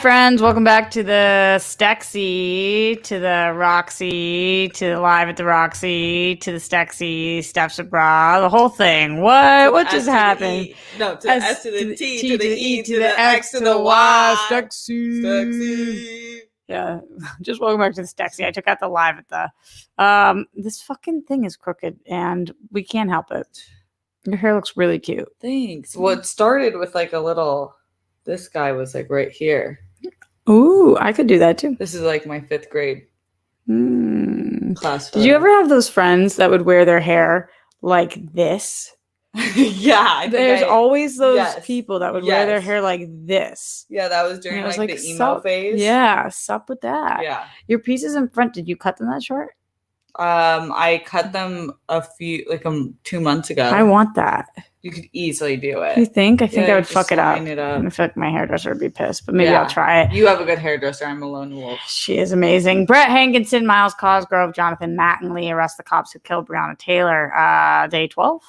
friends. Welcome back to the Stexy, to the Roxy, to the Live at the Roxy, to the Stexy, Steph Sabraw, the whole thing. What just happened? No, to the S to the T to the E to the X to the Y. Stexy. Yeah, just welcome back to the Stexy. I took out the Live at the. This fucking thing is crooked, and we can't help it. Your hair looks really cute. Thanks. Well, it started with like a little. This guy was like right here. Ooh, I could do that too. This is like my 5th grade class photo. Did you ever have those friends that would wear their hair like this? Yeah. There's always those people that would wear their hair like this. Yeah, that was during like the emo phase. Yeah, sup with that. Yeah. Your pieces in front, did you cut them that short? I cut them 2 months ago. I want that. You could easily do it. You think? I think I would fuck it up. I feel like my hairdresser would be pissed, but maybe I'll try it. You have a good hairdresser. I'm a lone wolf. She is amazing. Brett Hankinson, Miles Cosgrove, Jonathan Mattingly arrest the cops who killed Breonna Taylor. Day 12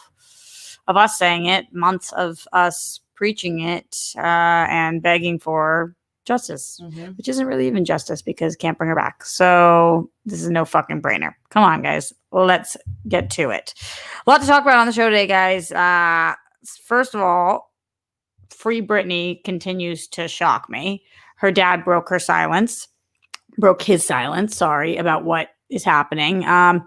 of us saying it, months of us preaching it and begging for justice, which isn't really even justice because can't bring her back. So this is no fucking brainer. Come on, guys. Let's get to it. A lot to talk about on the show today, guys. First of all, Free Britney continues to shock me. Her dad broke his silence, about what is happening. And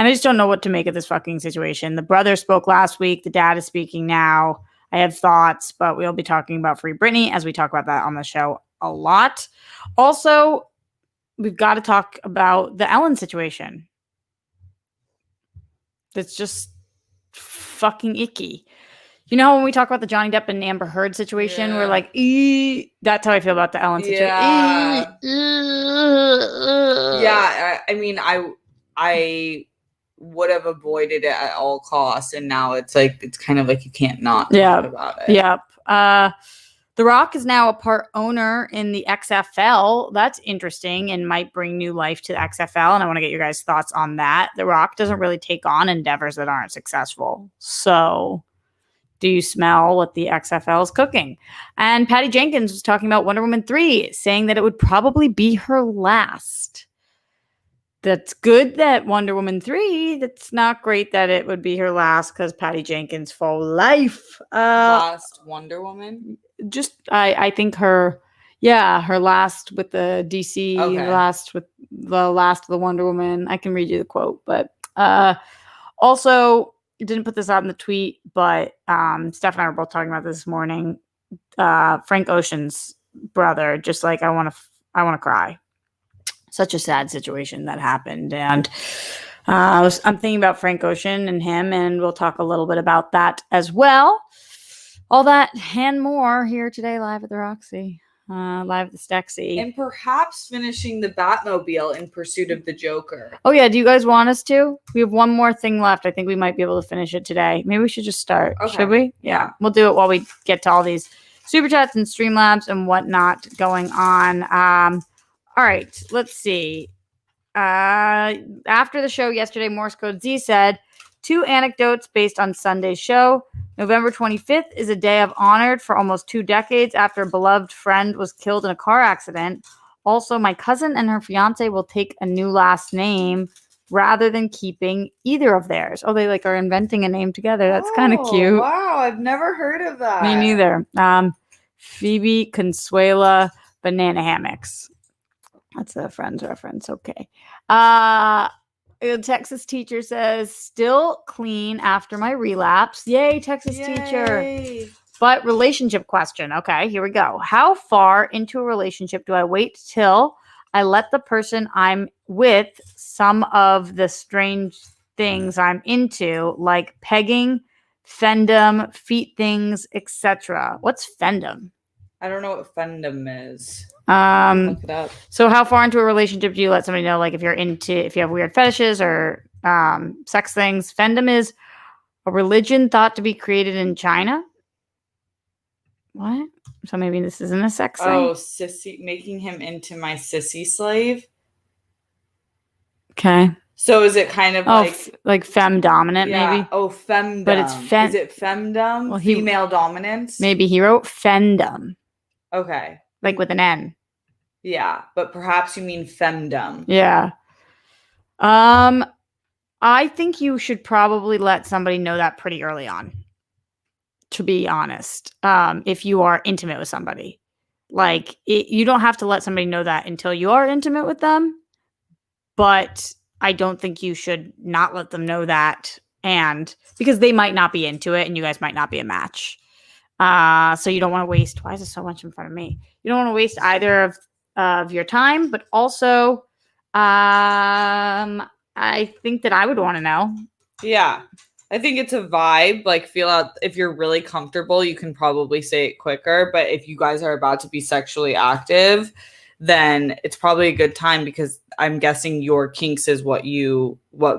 I just don't know what to make of this fucking situation. The brother spoke last week. The dad is speaking now. I have thoughts, but we'll be talking about Free Britney as we talk about that on the show a lot. Also, we've got to talk about the Ellen situation. That's just fucking icky. You know, when we talk about the Johnny Depp and Amber Heard situation, we're like, that's how I feel about the Ellen situation. Yeah. I mean, I would have avoided it at all costs, and now it's kind of like you can't not talk about it. Yep. The Rock is now a part owner in the XFL. That's interesting and might bring new life to the XFL. And I want to get your guys' thoughts on that. The Rock doesn't really take on endeavors that aren't successful. So do you smell what the XFL is cooking? And Patty Jenkins was talking about Wonder Woman 3, saying that it would probably be her last. That's good that Wonder Woman 3, that's not great that it would be her last because Patty Jenkins for life. Last Wonder Woman? Just, I think her last with the DC, last with the last of the Wonder Woman. I can read you the quote, but also didn't put this out in the tweet, but Steph and I were both talking about this morning. Frank Ocean's brother, just like I want to cry. Such a sad situation that happened, and I'm thinking about Frank Ocean and him, and we'll talk a little bit about that as well. All that and more here today, live at the Roxy, live at the Stexy. And perhaps finishing the Batmobile in pursuit of the Joker. Oh, yeah. Do you guys want us to? We have one more thing left. I think we might be able to finish it today. Maybe we should just start. Okay. Should we? Yeah. We'll do it while we get to all these Super Chats and Streamlabs and whatnot going on. All right. Let's see. After the show yesterday, Morse Code Z said, 2 anecdotes based on Sunday's show. November 25th is a day I've honored for almost 2 decades after a beloved friend was killed in a car accident. Also, my cousin and her fiance will take a new last name rather than keeping either of theirs. Oh, they are inventing a name together. That's kind of cute. Wow, I've never heard of that. Me neither. Phoebe Consuela Banana Hammocks. That's a Friends reference. Okay. A Texas teacher says, still clean after my relapse. Yay, Texas teacher. But relationship question. Okay, here we go. How far into a relationship do I wait till I let the person I'm with some of the strange things I'm into, like pegging, fendom, feet things, etc.? What's fendom? I don't know what fendom is. Look it up. So how far into a relationship do you let somebody know, if you have weird fetishes or sex things? Fendom is a religion thought to be created in China. What? So maybe this isn't a sex thing. Oh, sissy, making him into my sissy slave. Okay. So is it kind of like femme dominant, maybe? Oh, femdom. But it's Is it femdom? Well, female dominance? Maybe he wrote fendom. Okay. Like with an N. Yeah, but perhaps you mean femdom. Yeah. I think you should probably let somebody know that pretty early on, to be honest. If you are intimate with somebody, like you don't have to let somebody know that until you are intimate with them, but I don't think you should not let them know that, and because they might not be into it and you guys might not be a match. So you don't want to waste, why is there so much in front of me? You don't want to waste either of your time, but also I think that I would want to know. Yeah. I think it's a vibe. Like, feel out if you're really comfortable, you can probably say it quicker. But if you guys are about to be sexually active, then it's probably a good time, because I'm guessing your kinks is what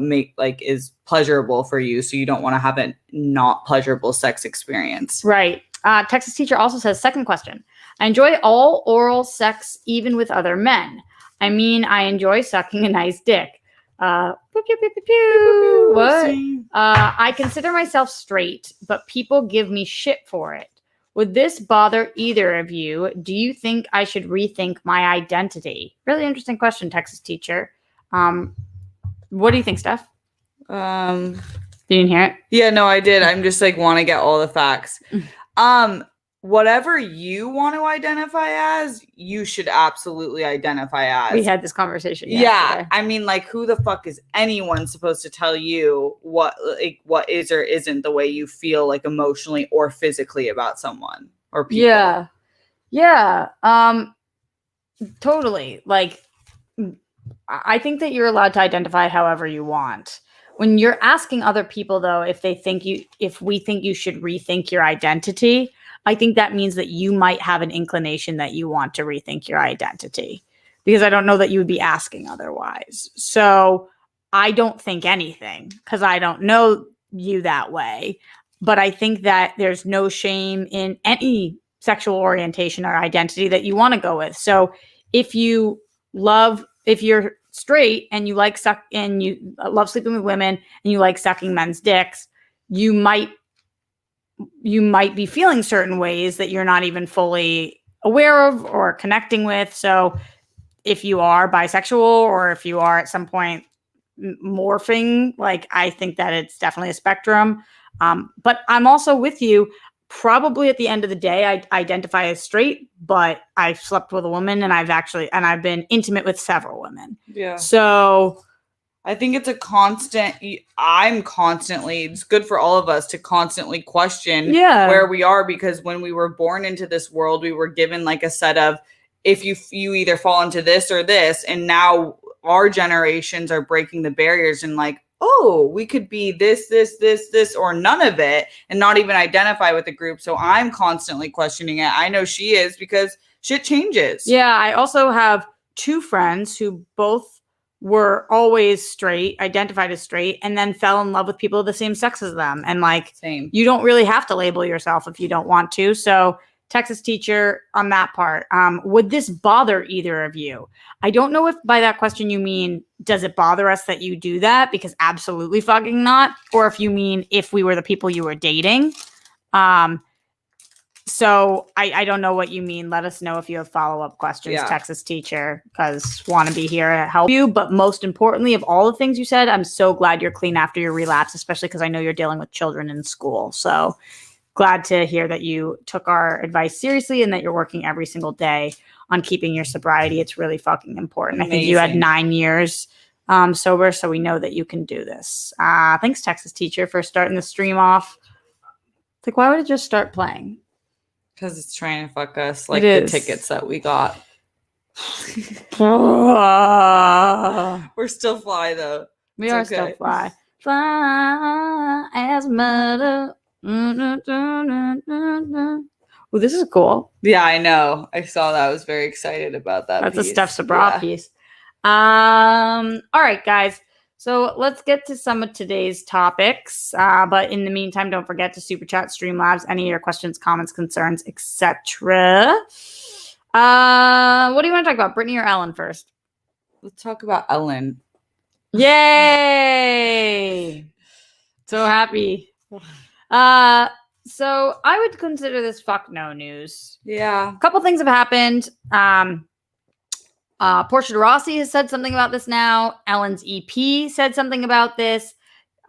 make like is pleasurable for you. So you don't want to have a not pleasurable sex experience. Right. Texas teacher also says, second question. I enjoy all oral sex, even with other men. I mean, I enjoy sucking a nice dick. Pew, pew, pew, pew, pew. What? I consider myself straight, but people give me shit for it. Would this bother either of you? Do you think I should rethink my identity? Really interesting question, Texas teacher. What do you think, Steph? You didn't hear it? Yeah, no, I did. I'm just like want to get all the facts. Whatever you want to identify as, you should absolutely identify as. We had this conversation yesterday. Yeah, I mean, like, who the fuck is anyone supposed to tell you what is or isn't the way you feel, like, emotionally or physically about someone or people? Yeah. Totally. Like, I think that you're allowed to identify however you want. When you're asking other people, though, if we think you should rethink your identity, I think that means that you might have an inclination that you want to rethink your identity, because I don't know that you would be asking otherwise. So I don't think anything, because I don't know you that way. But I think that there's no shame in any sexual orientation or identity that you want to go with. So if you're straight and you like and you love sleeping with women and you like sucking men's dicks, you might be feeling certain ways that you're not even fully aware of or connecting with. So if you are bisexual, or if you are at some point morphing, like, I think that it's definitely a spectrum. But I'm also with you. Probably at the end of the day, I identify as straight, but I've slept with a woman, and I've been intimate with several women. Yeah. So I think it's a constant. It's good for all of us to constantly question where we are, because when we were born into this world, we were given like a set of, if you either fall into this or this, and now our generations are breaking the barriers and like, oh, we could be this, or none of it, and not even identify with the group. So I'm constantly questioning it. I know she is, because shit changes. Yeah, I also have two friends who both were always straight, identified as straight, and then fell in love with people of the same sex as them. And like, same. You don't really have to label yourself if you don't want to. So Texas teacher, on that part, would this bother either of you? I don't know if by that question you mean, does it bother us that you do that? Because absolutely fucking not. Or if you mean, if we were the people you were dating. So I don't know what you mean. Let us know if you have follow-up questions, Texas teacher, because want to be here to help you. But most importantly, of all the things you said, I'm so glad you're clean after your relapse, especially because I know you're dealing with children in school. So glad to hear that you took our advice seriously and that you're working every single day on keeping your sobriety. It's really fucking important. Amazing. I think you had 9 years sober, so we know that you can do this. Thanks, Texas teacher, for starting the stream off. Like, why would it just start playing? Because it's trying to fuck us, like the tickets that we got. We're still fly, though. We are still fly. Fly as mother. Well, this is cool. Yeah, I know. I saw that. I was very excited about that. That's piece. A Steph Sabraw piece. All right, guys. So let's get to some of today's topics. But in the meantime, don't forget to super chat Streamlabs, any of your questions, comments, concerns, etc. What do you want to talk about, Britney or Ellen first? Let's talk about Ellen. Yay! So happy. So I would consider this fuck no news. Yeah. A couple things have happened. Portia de Rossi has said something about this now. Ellen's EP said something about this.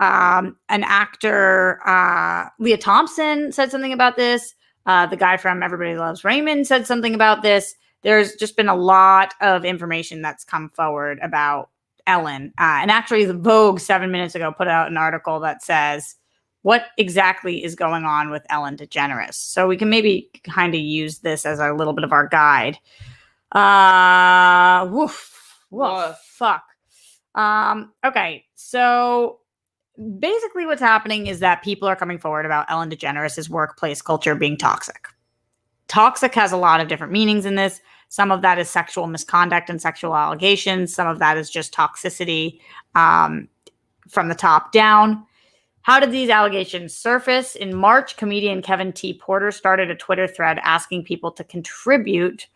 An actor, Leah Thompson, said something about this. The guy from Everybody Loves Raymond said something about this. There's just been a lot of information that's come forward about Ellen. And actually, the Vogue 7 minutes ago put out an article that says what exactly is going on with Ellen DeGeneres. So we can maybe kind of use this as a little bit of our guide. Fuck. Okay, so basically what's happening is that people are coming forward about Ellen DeGeneres' workplace culture being toxic. Toxic has a lot of different meanings in this. Some of that is sexual misconduct and sexual allegations. Some of that is just toxicity from the top down. How did these allegations surface? In March, comedian Kevin T. Porter started a Twitter thread asking people to contribute,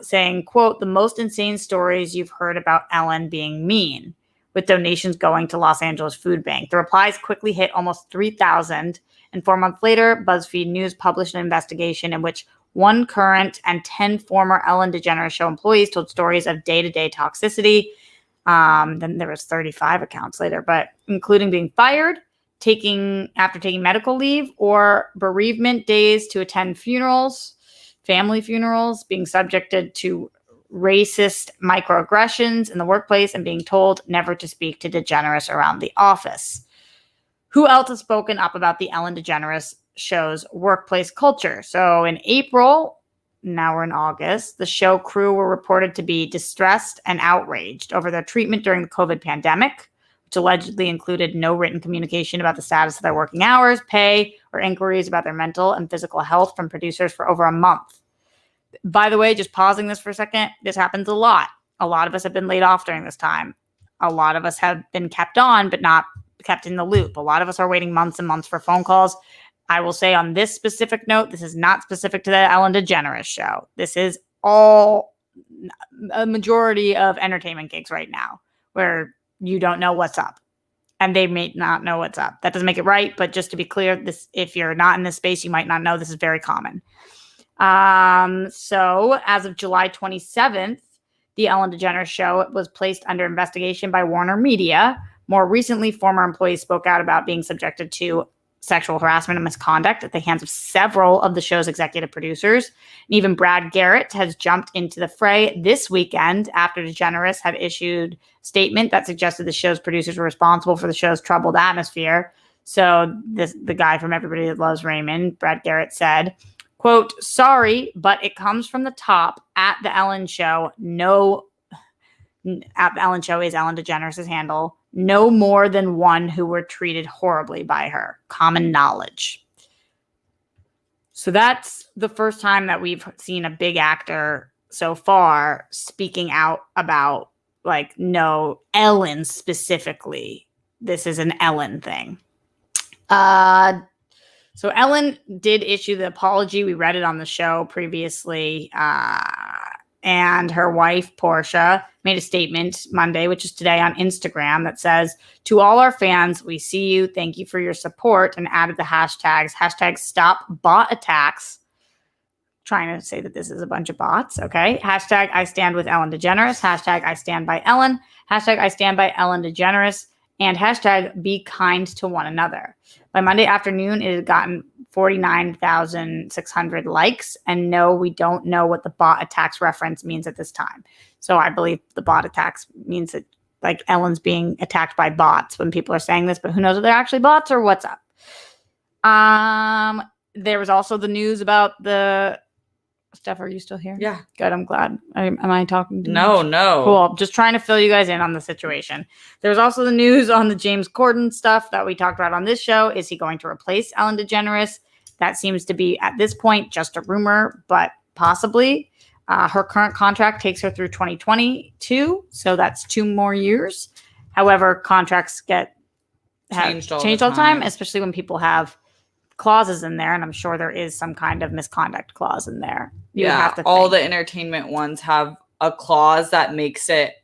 saying, quote, "the most insane stories you've heard about Ellen being mean," with donations going to Los Angeles Food Bank. The replies quickly hit almost 3,000, and 4 months later, BuzzFeed News published an investigation in which 1 current and 10 former Ellen DeGeneres Show employees told stories of day-to-day toxicity. Then there was 35 accounts later, but including being fired, after taking medical leave, or bereavement days to attend funerals, family funerals, being subjected to racist microaggressions in the workplace, and being told never to speak to DeGeneres around the office. Who else has spoken up about the Ellen DeGeneres Show's workplace culture? So in April, now we're in August, the show crew were reported to be distressed and outraged over their treatment during the COVID pandemic, which allegedly included no written communication about the status of their working hours, pay, or inquiries about their mental and physical health from producers for over a month. By the way, just pausing this for a second, this happens a lot. A lot of us have been laid off during this time. A lot of us have been kept on, but not kept in the loop. A lot of us are waiting months and months for phone calls. I will say on this specific note, this is not specific to the Ellen DeGeneres Show. This is all a majority of entertainment gigs right now where you don't know what's up, and they may not know what's up. That doesn't make it right, but just to be clear, this, if you're not in this space, you might not know. This is very common. So as of July 27th, the Ellen DeGeneres Show was placed under investigation by Warner Media. More recently, former employees spoke out about being subjected to sexual harassment and misconduct at the hands of several of the show's executive producers. And even Brad Garrett has jumped into the fray this weekend after DeGeneres had issued a statement that suggested the show's producers were responsible for the show's troubled atmosphere. So the guy from Everybody That Loves Raymond, Brad Garrett, said, quote, "Sorry, but it comes from the top at the Ellen Show. No, at the Ellen Show is Ellen DeGeneres' handle. No more than 1 who were treated horribly by her. Common knowledge." So that's the first time that we've seen a big actor so far speaking out about, like, no, Ellen specifically. This is an Ellen thing. So Ellen did issue the apology. We read it on the show previously. And her wife, Portia, made a statement Monday, which is today, on Instagram that says, "To all our fans, we see you. Thank you for your support," and added the hashtags, #StopBotAttacks. Trying to say that this is a bunch of bots, okay? #I stand with Ellen DeGeneres, #I stand by Ellen, #I stand by Ellen DeGeneres, and #be kind to one another. By Monday afternoon, it had gotten 49,600 likes. And no, we don't know what the bot attacks reference means at this time. So I believe the bot attacks means that, like, Ellen's being attacked by bots when people are saying this, but who knows if they're actually bots or what's up. There was also the news about the Steph, are you still here? Yeah. Good. I'm glad. Am I talking to you? No. Cool. Just trying to fill you guys in on the situation. There's also the news on the James Corden stuff that we talked about on this show. Is he going to replace Ellen DeGeneres? That seems to be, at this point, just a rumor, but possibly. Her current contract takes her through 2022, so that's 2 more years. However, contracts get changed all the time, especially when people have clauses in there, and I'm sure there is some kind of misconduct clause in there. All the entertainment ones have a clause that makes it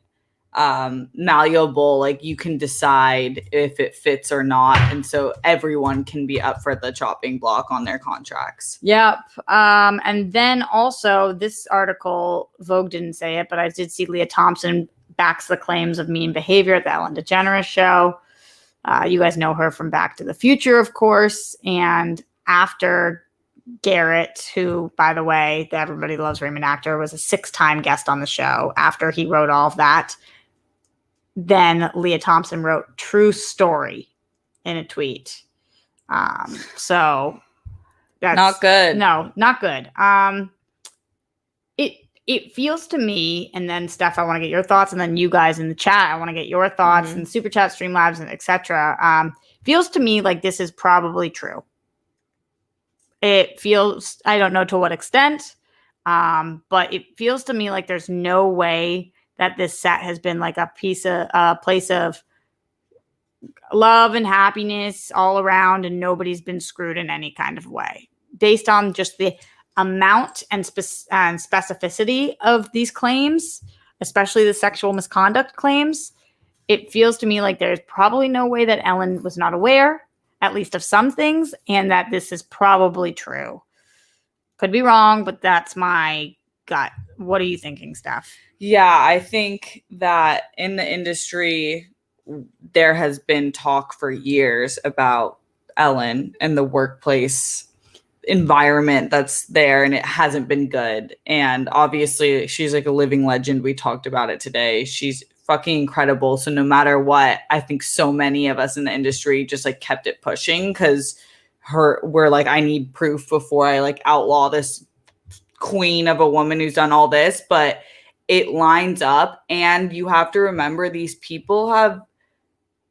malleable, like you can decide if it fits or not, and so everyone can be up for the chopping block on their contracts. Yep. And then also this article, Vogue didn't say it, but I did see Leah Thompson backs the claims of mean behavior at the Ellen DeGeneres show. You guys know her from Back to the Future, of course. And after Garrett, who, by the way, the Everybody Loves Raymond actor, was a 6-time guest on the show, after he wrote all of that, then Leah Thompson wrote "true story" in a tweet. So that's not good. No, not good. It feels to me, and then Steph, I want to get your thoughts, and then you guys in the chat, I want to get your thoughts, and Super Chat, Streamlabs, and etc. Feels to me like this is probably true. It feels, I don't know to what extent, but it feels to me like there's no way that this set has been like a place of love and happiness all around, and nobody's been screwed in any kind of way. Based on just the amount and specificity of these claims, especially the sexual misconduct claims, it feels to me like there's probably no way that Ellen was not aware, at least of some things, and that this is probably true. Could be wrong, but that's my gut. What are you thinking, Steph? Yeah, I think that in the industry, there has been talk for years about Ellen and the workplace environment that's there, and it hasn't been good. And obviously, she's like a living legend. We talked about it today. She's fucking incredible. So no matter what, I think so many of us in the industry just like kept it pushing because we're like, I need proof before I like outlaw this queen of a woman who's done all this. But it lines up, and you have to remember these people have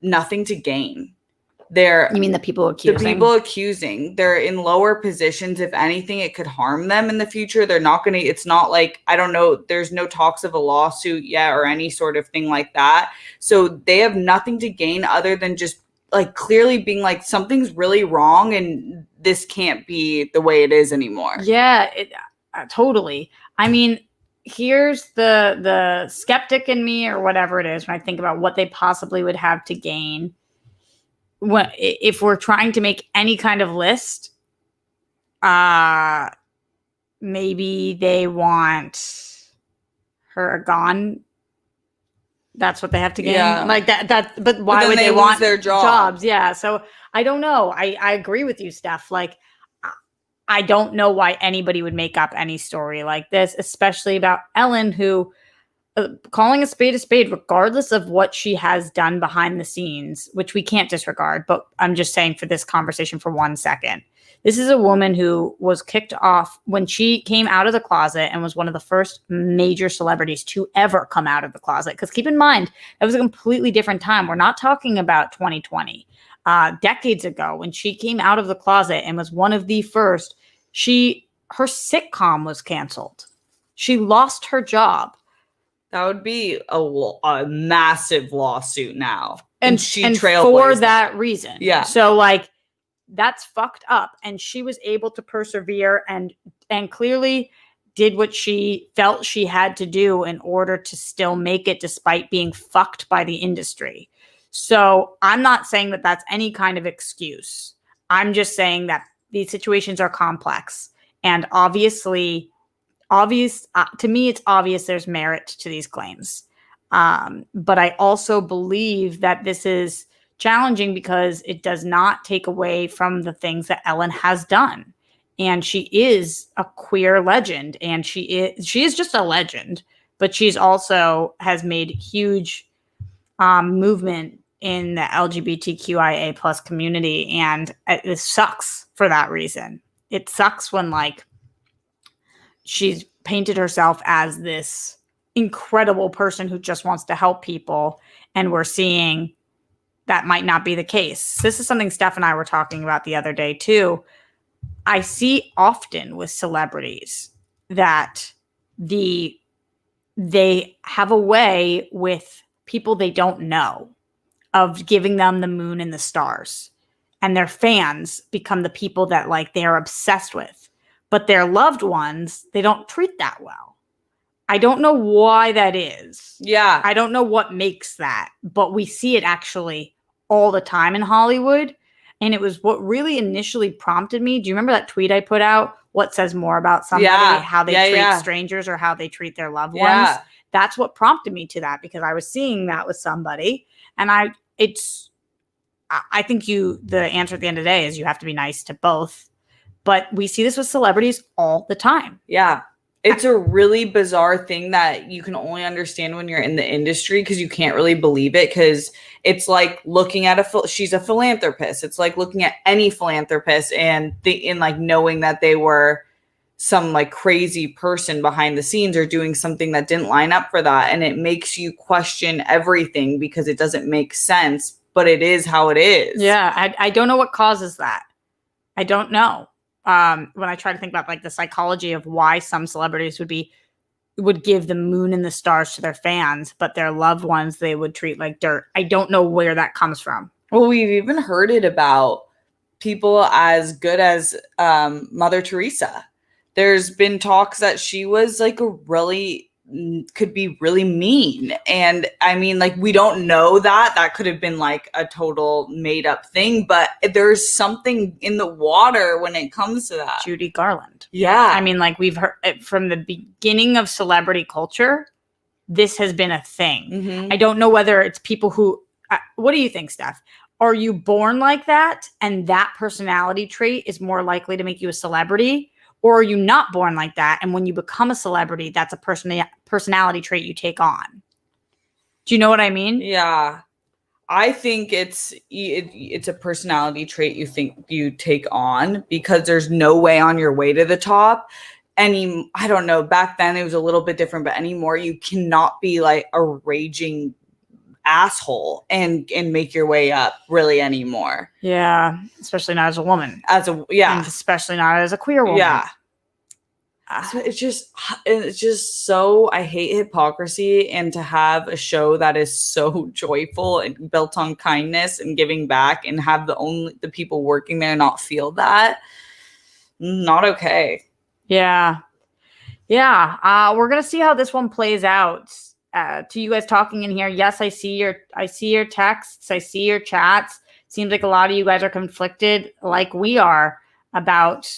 nothing to gain. You mean the people accusing? The people accusing. They're in lower positions. If anything, it could harm them in the future. They're not going to, it's not like, I don't know, there's no talks of a lawsuit yet or any sort of thing like that. So they have nothing to gain other than just like clearly being like, something's really wrong and this can't be the way it is anymore. Yeah, totally. I mean, here's the skeptic in me, or whatever it is, when I think about what they possibly would have to gain. If we're trying to make any kind of list, maybe they want her gone. That's what they have to gain. Yeah. Like that. But why would they want their jobs? Yeah. So I don't know. I agree with you, Steph. Like, I don't know why anybody would make up any story like this, especially about Ellen, who, calling a spade, regardless of what she has done behind the scenes, which we can't disregard, but I'm just saying for this conversation for 1 second, this is a woman who was kicked off when she came out of the closet and was one of the first major celebrities to ever come out of the closet. Because keep in mind, that was a completely different time. We're not talking about 2020. Decades ago, when she came out of the closet and was one of the first, her sitcom was canceled. She lost her job. That would be a massive lawsuit now. And for that reason. Yeah. So like, that's fucked up. And she was able to persevere and clearly did what she felt she had to do in order to still make it despite being fucked by the industry. So I'm not saying that that's any kind of excuse. I'm just saying that these situations are complex, and to me, it's obvious there's merit to these claims. But I also believe that this is challenging because it does not take away from the things that Ellen has done. And she is a queer legend, and she is just a legend, but she's also has made huge movement in the LGBTQIA plus community. And it sucks for that reason. It sucks when like she's painted herself as this incredible person who just wants to help people. And we're seeing that might not be the case. This is something Steph and I were talking about the other day too. I see often with celebrities that they have a way with people they don't know of giving them the moon and the stars, and their fans become the people that like they're obsessed with, but their loved ones, they don't treat that well. I don't know why that is. Yeah. I don't know what makes that, but we see it actually all the time in Hollywood. And it was what really initially prompted me. Do you remember that tweet I put out? What says more about somebody, how they treat strangers or how they treat their loved ones? That's what prompted me to that, because I was seeing that with somebody. And I think the answer at the end of the day is you have to be nice to both. But we see this with celebrities all the time. Yeah. It's a really bizarre thing that you can only understand when you're in the industry, because you can't really believe it, because it's like looking at she's a philanthropist. It's like looking at any philanthropist and like knowing that they were some like crazy person behind the scenes or doing something that didn't line up for that. And it makes you question everything because it doesn't make sense, but it is how it is. Yeah. I don't know what causes that. I don't know. When I try to think about like the psychology of why some celebrities would give the moon and the stars to their fans, but their loved ones they would treat like dirt. I don't know where that comes from. Well, we've even heard it about people as good as Mother Teresa. There's been talks that she was like could be really mean. And I mean, like, we don't know that could have been like a total made up thing, but there's something in the water when it comes to that. Judy Garland. Yeah. I mean, like, we've heard from the beginning of celebrity culture, this has been a thing. Mm-hmm. I don't know whether it's people who, what do you think, Steph? Are you born like that? And that personality trait is more likely to make you a celebrity? Or are you not born like that? And when you become a celebrity, that's a personality trait you take on. Do you know what I mean? Yeah. I think it's a personality trait you think you take on, because there's no way on your way to the top. I don't know, back then it was a little bit different, but anymore you cannot be like a raging asshole and make your way up really anymore. Yeah, especially not as a woman. And especially not as a queer woman. Yeah. So it's just so, I hate hypocrisy, and to have a show that is so joyful and built on kindness and giving back, and have the people working there not feel that, not okay. Yeah. We're gonna see how this one plays out. To you guys talking in here, yes, I see your texts, I see your chats. Seems like a lot of you guys are conflicted, like we are, about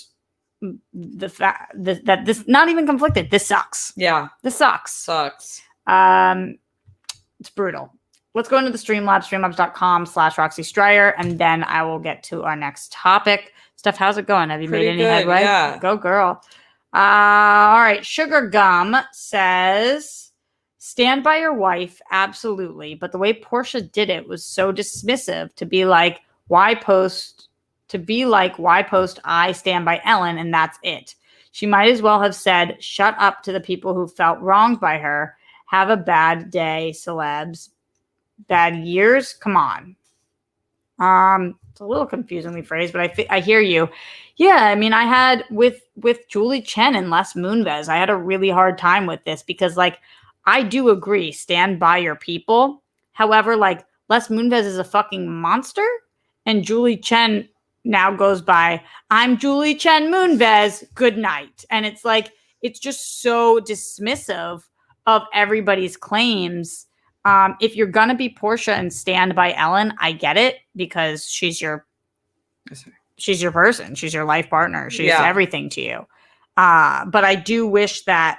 the fact that this, not even conflicted. This sucks. Yeah, this sucks. It's brutal. Let's go into the Streamlabs, streamlabs.com/Roxy Stryer, and then I will get to our next topic. Steph, how's it going? Have you made any headway? Yeah. Go, girl. All right. Sugar Gum says, stand by your wife, absolutely. But the way Portia did it was so dismissive, to be like, why post, I stand by Ellen, and that's it. She might as well have said, shut up to the people who felt wronged by her. Have a bad day, celebs. Bad years? Come on. It's a little confusingly phrased, but I hear you. Yeah, I mean, I had with Julie Chen and Les Moonves, I had a really hard time with this, because like, I do agree, stand by your people. However, like, Les Moonves is a fucking monster, and Julie Chen now goes by, I'm Julie Chen Moonves, good night. And it's like, it's just so dismissive of everybody's claims. If you're gonna be Portia and stand by Ellen, I get it, because she's your person, she's your life partner, she's everything to you. But I do wish that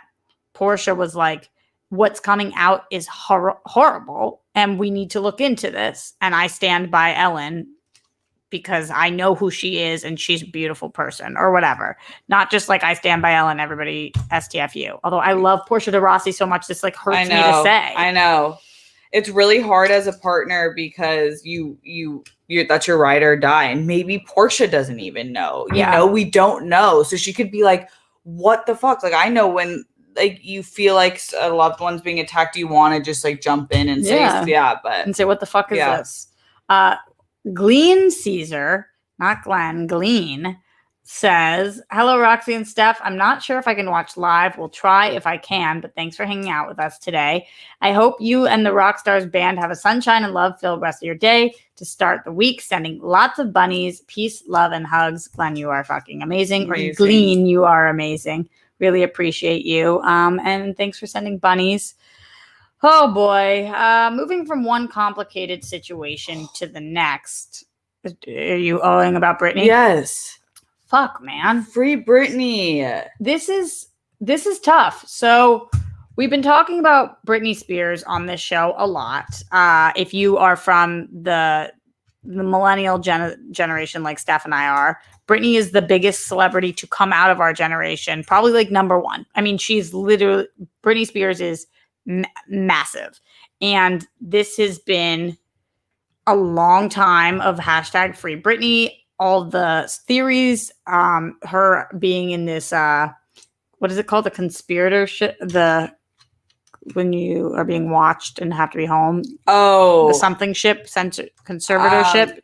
Portia was like, what's coming out is horrible, and we need to look into this. And I stand by Ellen because I know who she is, and she's a beautiful person, or whatever. Not just like, I stand by Ellen, everybody STFU. Although I love Portia de Rossi so much, this like hurts me to say. I know. It's really hard as a partner, because you that's your ride or die. And maybe Portia doesn't even know. You know, we don't know. So she could be like, what the fuck? Like, I know when like you feel like a loved one's being attacked, you want to just like jump in and say, and say, what the fuck is this? Glean Caesar, not Glenn, Glean, says, hello, Roxy and Steph. I'm not sure if I can watch live. We'll try if I can, but thanks for hanging out with us today. I hope you and the Rockstars band have a sunshine and love-filled rest of your day to start the week. Sending lots of bunnies. Peace, love, and hugs. Glenn, you are fucking amazing. Or Glean, you are amazing. Really appreciate you. And thanks for sending bunnies. Oh boy. Moving from one complicated situation to the next. Are you owing about Britney? Yes. Fuck, man. Free Britney. This is tough. So we've been talking about Britney Spears on this show a lot. If you are from the millennial generation like Steph and I are, Britney is the biggest celebrity to come out of our generation, probably like number one. I mean, she's literally, Britney Spears is massive. And this has been a long time of hashtag Free Britney. All the theories, her being in this, what is it called? The conspiratorship, when you are being watched and have to be home. Oh. The something ship, conservatorship.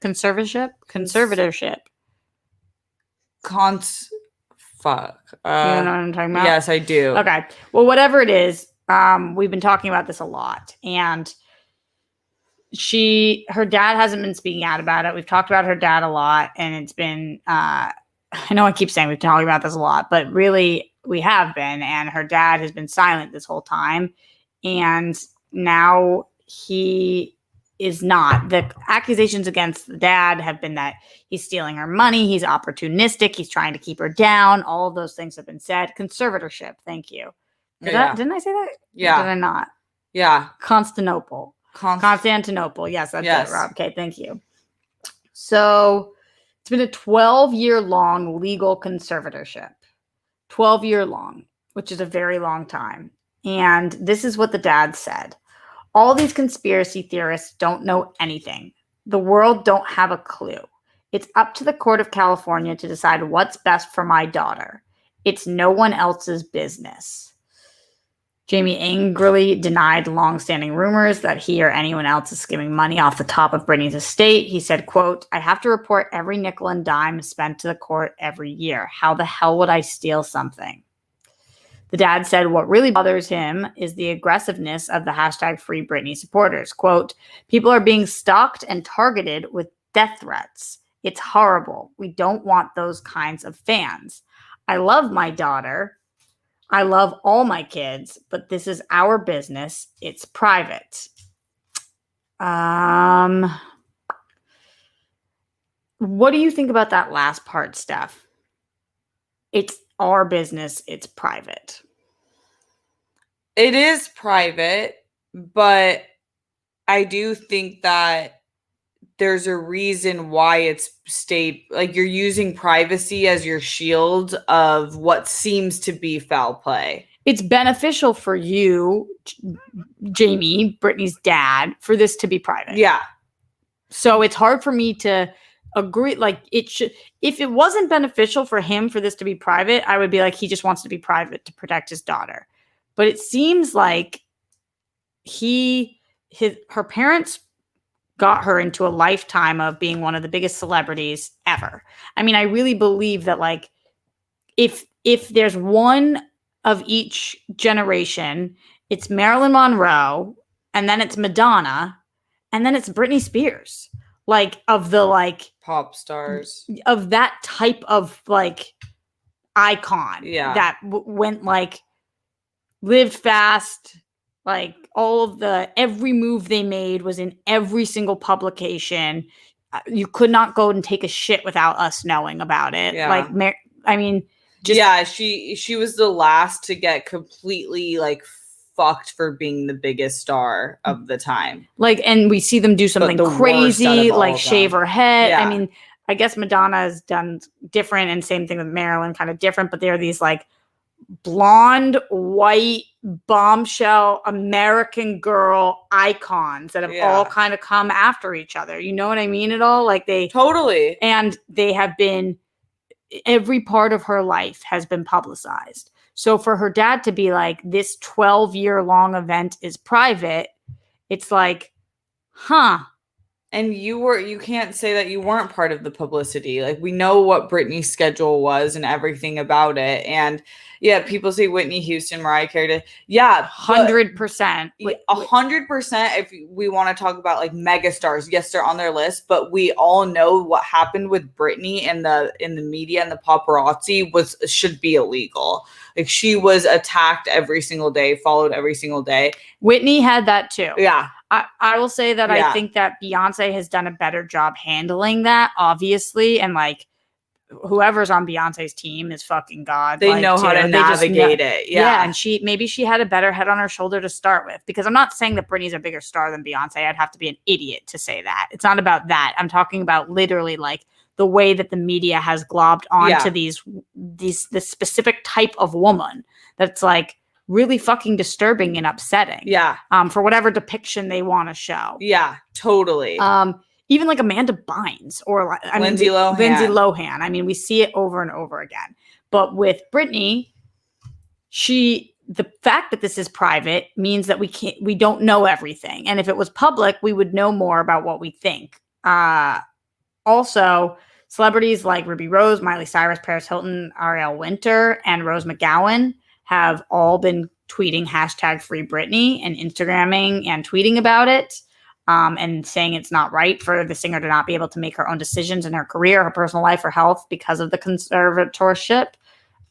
Fuck. You know what I'm talking about? Yes, I do. Okay. Well, whatever it is, we've been talking about this a lot. And her dad hasn't been speaking out about it. We've talked about her dad a lot. And it's been, I know I keep saying we've been talking about this a lot, but really we have been. And her dad has been silent this whole time. And now he is not. The accusations against the dad have been that he's stealing her money. He's opportunistic. He's trying to keep her down. All of those things have been said. Conservatorship. Thank you. Didn't I say that? Yeah. Or did I not? Yeah. Constantinople. Yes, that's it, Rob. Okay, thank you. So it's been a 12-year long legal conservatorship. 12-year long, which is a very long time. And this is what the dad said. All these conspiracy theorists don't know anything. The world don't have a clue. It's up to the court of California to decide what's best for my daughter. It's no one else's business. Jamie angrily denied long-standing rumors that he or anyone else is skimming money off the top of Britney's estate. He said, quote, I have to report every nickel and dime spent to the court every year. How the hell would I steal something? The dad said what really bothers him is the aggressiveness of the hashtag Free Britney supporters. Quote, people are being stalked and targeted with death threats. It's horrible. We don't want those kinds of fans. I love my daughter. I love all my kids, but this is our business. It's private. What do you think about that last part, Steph? It's our business. It's private. It is private, but I do think that there's a reason why it's stayed, like you're using privacy as your shield of what seems to be foul play. It's beneficial for you, Jamie, Britney's dad, for this to be private. Yeah. So it's hard for me to agree. Like it should, if it wasn't beneficial for him for this to be private, I would be like, he just wants to be private to protect his daughter. But it seems like her parents got her into a lifetime of being one of the biggest celebrities ever. I mean, I really believe that like if there's one of each generation, it's Marilyn Monroe, and then it's Madonna, and then it's Britney Spears. Like of the like pop stars of that type of like icon. Yeah. That went like lived fast. Like all of every move they made was in every single publication. You could not go and take a shit without us knowing about it. Yeah. Like, I mean, she was the last to get completely like fucked for being the biggest star of the time. Like, and we see them do something crazy, like shave her head. Yeah. I mean, I guess Madonna has done different, and same thing with Marilyn, kind of different, but they're these like blonde, white, bombshell American girl icons that have all kind of come after each other. You know what I mean at all? Like they totally. And they have been, every part of her life has been publicized. So for her dad to be like, this 12-year long event is private, it's like, huh, And you can't say that you weren't part of the publicity. Like, we know what Britney's schedule was and everything about it. And yeah, people say Whitney Houston, Mariah Carey. Yeah, 100%. 100%. If we want to talk about like megastars, yes, they're on their list, but we all know what happened with Britney in the media and the paparazzi should be illegal. Like, she was attacked every single day, followed every single day. Whitney had that too. Yeah. I will say that I think that Beyonce has done a better job handling that, obviously, and like whoever's on Beyonce's team is fucking God. They know how to navigate it. Yeah. And maybe she had a better head on her shoulder to start with, because I'm not saying that Britney's a bigger star than Beyonce. I'd have to be an idiot to say that. It's not about that. I'm talking about literally like the way that the media has globbed onto this specific type of woman that's like really fucking disturbing and upsetting. Yeah. For whatever depiction they want to show. Yeah, totally. Even like Amanda Bynes or Lindsay Lohan. Lindsay Lohan. I mean, we see it over and over again. But with Britney, the fact that this is private means that we don't know everything. And if it was public, we would know more about what we think. Also, celebrities like Ruby Rose, Miley Cyrus, Paris Hilton, Ariel Winter, and Rose McGowan have all been tweeting #FreeBritney and Instagramming and tweeting about it. And saying it's not right for the singer to not be able to make her own decisions in her career, her personal life, or health because of the conservatorship.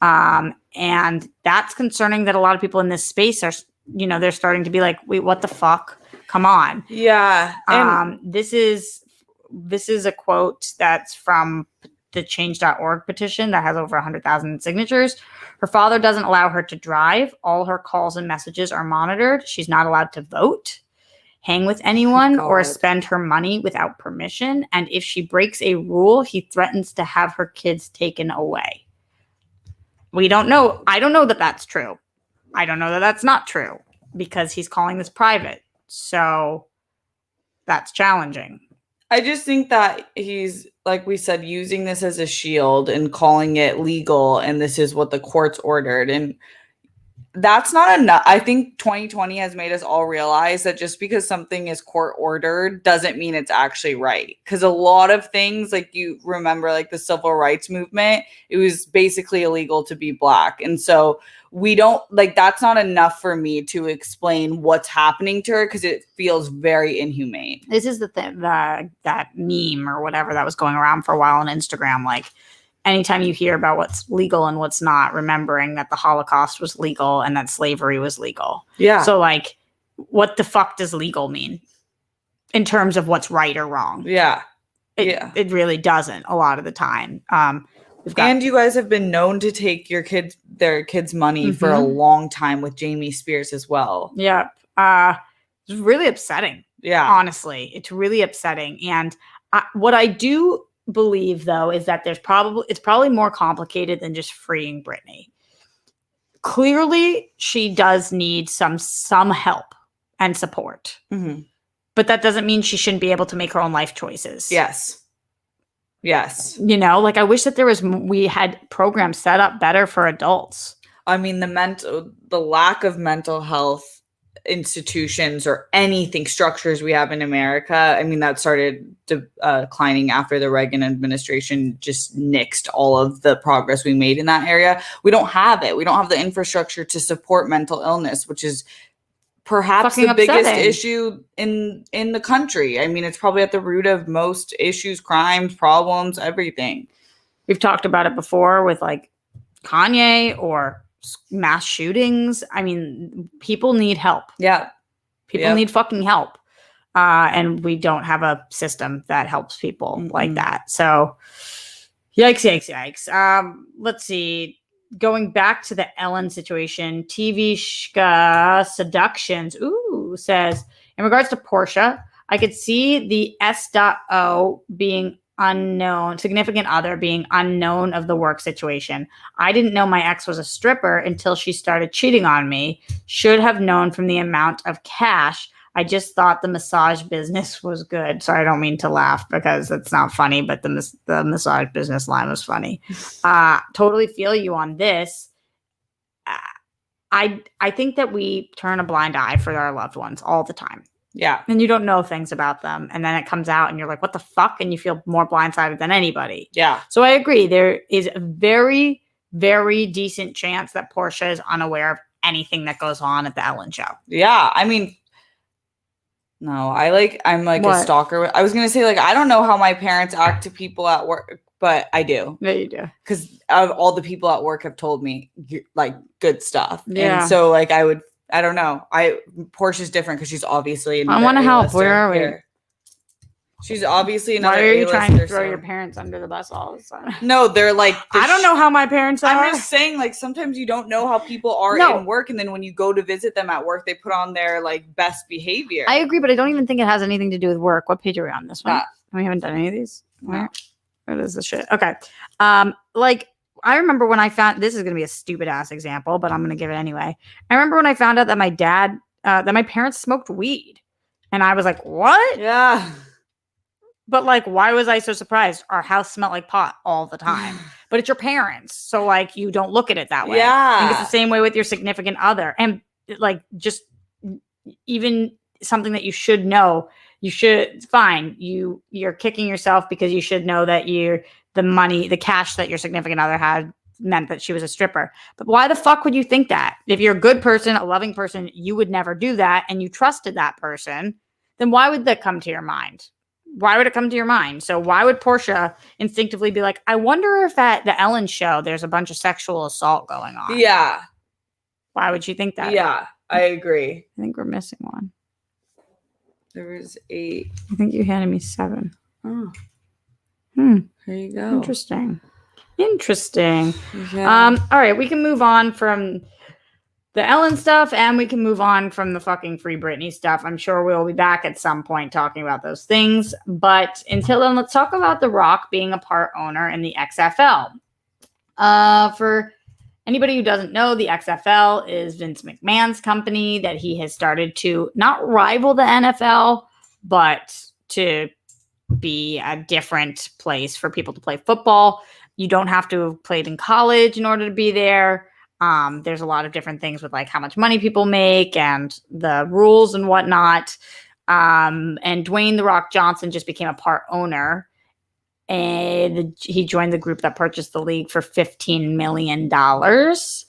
And that's concerning that a lot of people in this space are, they're starting to be like, wait, what the fuck? Come on. Yeah. This is a quote that's from the change.org petition that has over 100,000 signatures. Her father doesn't allow her to drive. All her calls and messages are monitored. She's not allowed to vote, hang with anyone, or spend her money without permission. And if she breaks a rule, he threatens to have her kids taken away. We don't know. I don't know that that's true. I don't know that that's not true, because he's calling this private. So that's challenging. I just think that he's, like we said, using this as a shield and calling it legal, and this is what the courts ordered. And that's not enough. I think 2020 has made us all realize that just because something is court ordered doesn't mean it's actually right. Because a lot of things, like you remember, like the civil rights movement, it was basically illegal to be Black. And so we don't, like, that's not enough for me to explain what's happening to her, because it feels very inhumane. This is the thing, that meme or whatever that was going around for a while on Instagram, like, anytime you hear about what's legal and what's not, remembering that the Holocaust was legal and that slavery was legal. Yeah. So, like, what the fuck does legal mean in terms of what's right or wrong? Yeah. It really doesn't a lot of the time. And you guys have been known to take their kids' money for a long time with Jamie Spears as well. Yeah. It's really upsetting. Yeah. Honestly, it's really upsetting. And what I do believe, though, is that it's probably more complicated than just freeing Britney. Clearly, she does need some help and support, but that doesn't mean she shouldn't be able to make her own life choices. Yes. Like, I wish that we had programs set up better for adults. I mean, the lack of mental health institutions or anything, structures we have in America, I mean, that started declining after the Reagan administration just nixed all of the progress we made in that area. We don't have it. We don't have the infrastructure to support mental illness, which is perhaps the biggest issue in the country. I mean, it's probably at the root of most issues, crimes, problems, everything. We've talked about it before with like Kanye or mass shootings. I mean, people need help. Yeah. People need fucking help. And we don't have a system that helps people like that. So yikes. Let's see. Going back to the Ellen situation, TV Shka Seductions says, in regards to Portia, I could see the S.O. being unknown, significant other being unknown of the work situation. I didn't know my ex was a stripper until she started cheating on me. Should have known from the amount of cash. I just thought the massage business was good. Sorry, I don't mean to laugh because it's not funny, but the massage business line was funny. Totally feel you on this. I think that we turn a blind eye for our loved ones all the time. Yeah. And you don't know things about them. And then it comes out and you're like, what the fuck? And you feel more blindsided than anybody. Yeah. So I agree. There is a very, very decent chance that Portia is unaware of anything that goes on at the Ellen show. Yeah. I mean, no, I'm like What? a stalker. I was going to say, like, I don't know how my parents act to people at work, but I do. Yeah, you do. Because all the people at work have told me, like, good stuff. Yeah. And so, like, I don't know. Portia's different because she's obviously I want to help. Where are we? Here. She's obviously another. Why are you A-lister, trying to throw your parents under the bus all the time? No, they're like. I don't know how my parents are. I'm just saying, like, sometimes you don't know how people are in work, and then when you go to visit them at work, they put on their like best behavior. I agree, but I don't even think it has anything to do with work. What page are we on this one? We haven't done any of these. No. What is this shit? Okay. Like I remember when I found this is gonna be a stupid ass example, but I'm gonna give it anyway. I remember when I found out that my dad, that my parents smoked weed, and I was like, "What?" Yeah. But like, why was I so surprised? Our house smelled like pot all the time. But it's your parents, so like you don't look at it that way. Yeah. I think it's the same way with your significant other, and like just even something that you should know. You should fine. You're kicking yourself because you should know that the cash that your significant other had meant that she was a stripper. But why the fuck would you think that? If you're a good person, a loving person, you would never do that, and you trusted that person. Then why would that come to your mind? Why would it come to your mind? So why would Portia instinctively be like, I wonder if at the Ellen show there's a bunch of sexual assault going on? Yeah. Why would you think that? Yeah, I agree. I think we're missing one. There was 8. I think you handed me 7. Oh. There you go. Interesting. Yeah. All right, we can move on from the Ellen stuff, and we can move on from the fucking Free Britney stuff. I'm sure we'll be back at some point talking about those things. But until then, let's talk about The Rock being a part owner in the XFL. For anybody who doesn't know, the XFL is Vince McMahon's company that he has started to not rival the NFL, but to be a different place for people to play football. You don't have to have played in college in order to be there. There's a lot of different things with like how much money people make and the rules and whatnot. And Dwayne "The Rock" Johnson just became a part owner, and he joined the group that purchased the league for $15 million. It's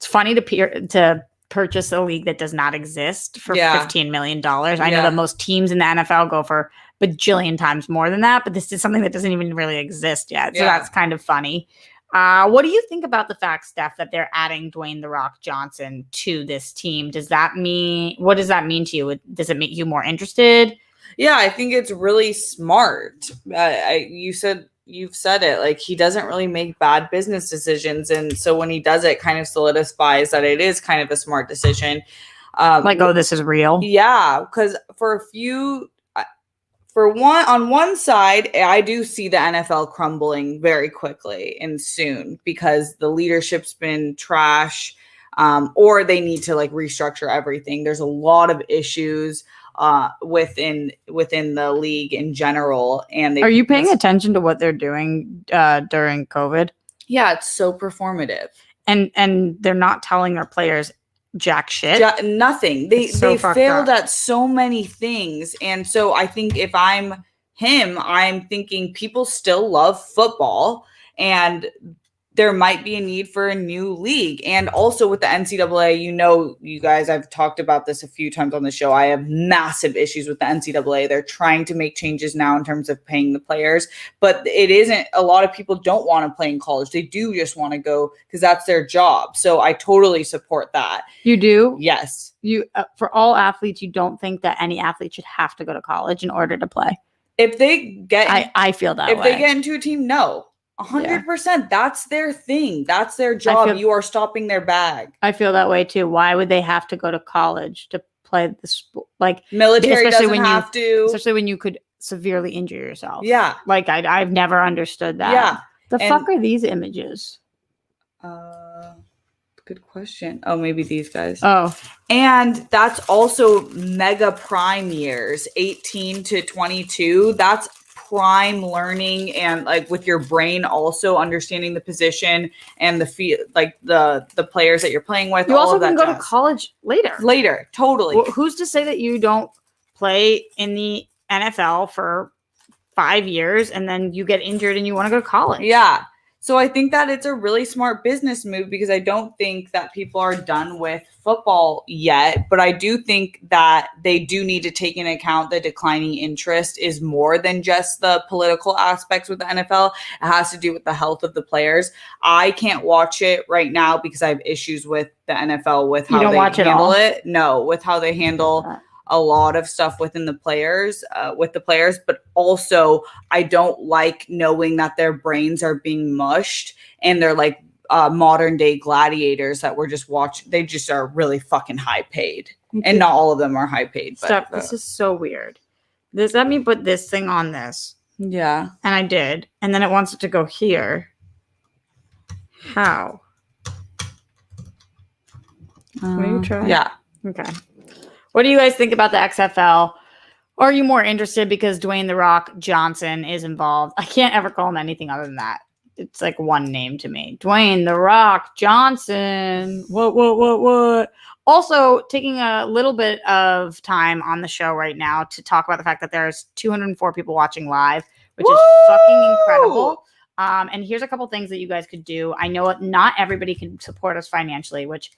funny to purchase a league that does not exist for $15 million. I know that most teams in the NFL go for a bajillion times more than that, but this is something that doesn't even really exist yet. So that's kind of funny. What do you think about the fact, Steph, that they're adding Dwayne "The Rock" Johnson to this team? What does that mean to you? Does it make you more interested? Yeah, I think it's really smart. You've said it, like he doesn't really make bad business decisions. And so when he does it kind of solidifies that it is kind of a smart decision. This is real. Yeah. Cause on one side, I do see the NFL crumbling very quickly and soon because the leadership's been trash, or they need to like restructure everything. There's a lot of issues within the league in general. And are you paying attention to what they're doing during COVID? Yeah, it's so performative, and they're not telling their players jack shit. Nothing. They failed at so many things. And so I think if I'm him, I'm thinking people still love football and there might be a need for a new league. And also with the NCAA, you guys, I've talked about this a few times on the show. I have massive issues with the NCAA. They're trying to make changes now in terms of paying the players, but it isn't, a lot of people don't want to play in college. They do just want to go because that's their job. So I totally support that. You do? Yes. You, for all athletes, you don't think that any athlete should have to go to college in order to play? If they get, I feel that way. If they get into a team, no. 100%. That's their thing. That's their job. You are stopping their bag. I feel that way too. Why would they have to go to college to play the sport? Like military doesn't have to. Especially when you could severely injure yourself. Yeah. Like I've never understood that. Yeah. The fuck are these images? Good question. Oh, maybe these guys. Oh. And that's also mega prime years, 18 to 22. That's prime learning and like with your brain also understanding the position and the players that you're playing with. You also can go to college later. Totally. Well, who's to say that you don't play in the NFL for 5 years and then you get injured and you want to go to college. Yeah. So I think that it's a really smart business move because I don't think that people are done with football yet, but I do think that they do need to take into account the declining interest is more than just the political aspects with the NFL. It has to do with the health of the players. I can't watch it right now because I have issues with the NFL with how they handle it. No, with how they handle a lot of stuff within the players, but also I don't like knowing that their brains are being mushed and they're like modern day gladiators that we're just watching. They just are really fucking high paid, and not all of them are high paid. Steph, this is so weird. Let me put this thing on this. Yeah, and I did, and then it wants it to go here. How? Will you try? Yeah. Okay. What do you guys think about the XFL? Are you more interested because Dwayne "The Rock" Johnson is involved? I can't ever call him anything other than that. It's like one name to me. Dwayne "The Rock" Johnson. What? Also, taking a little bit of time on the show right now to talk about the fact that there's 204 people watching live, which is fucking incredible. And here's a couple things that you guys could do. I know not everybody can support us financially, which...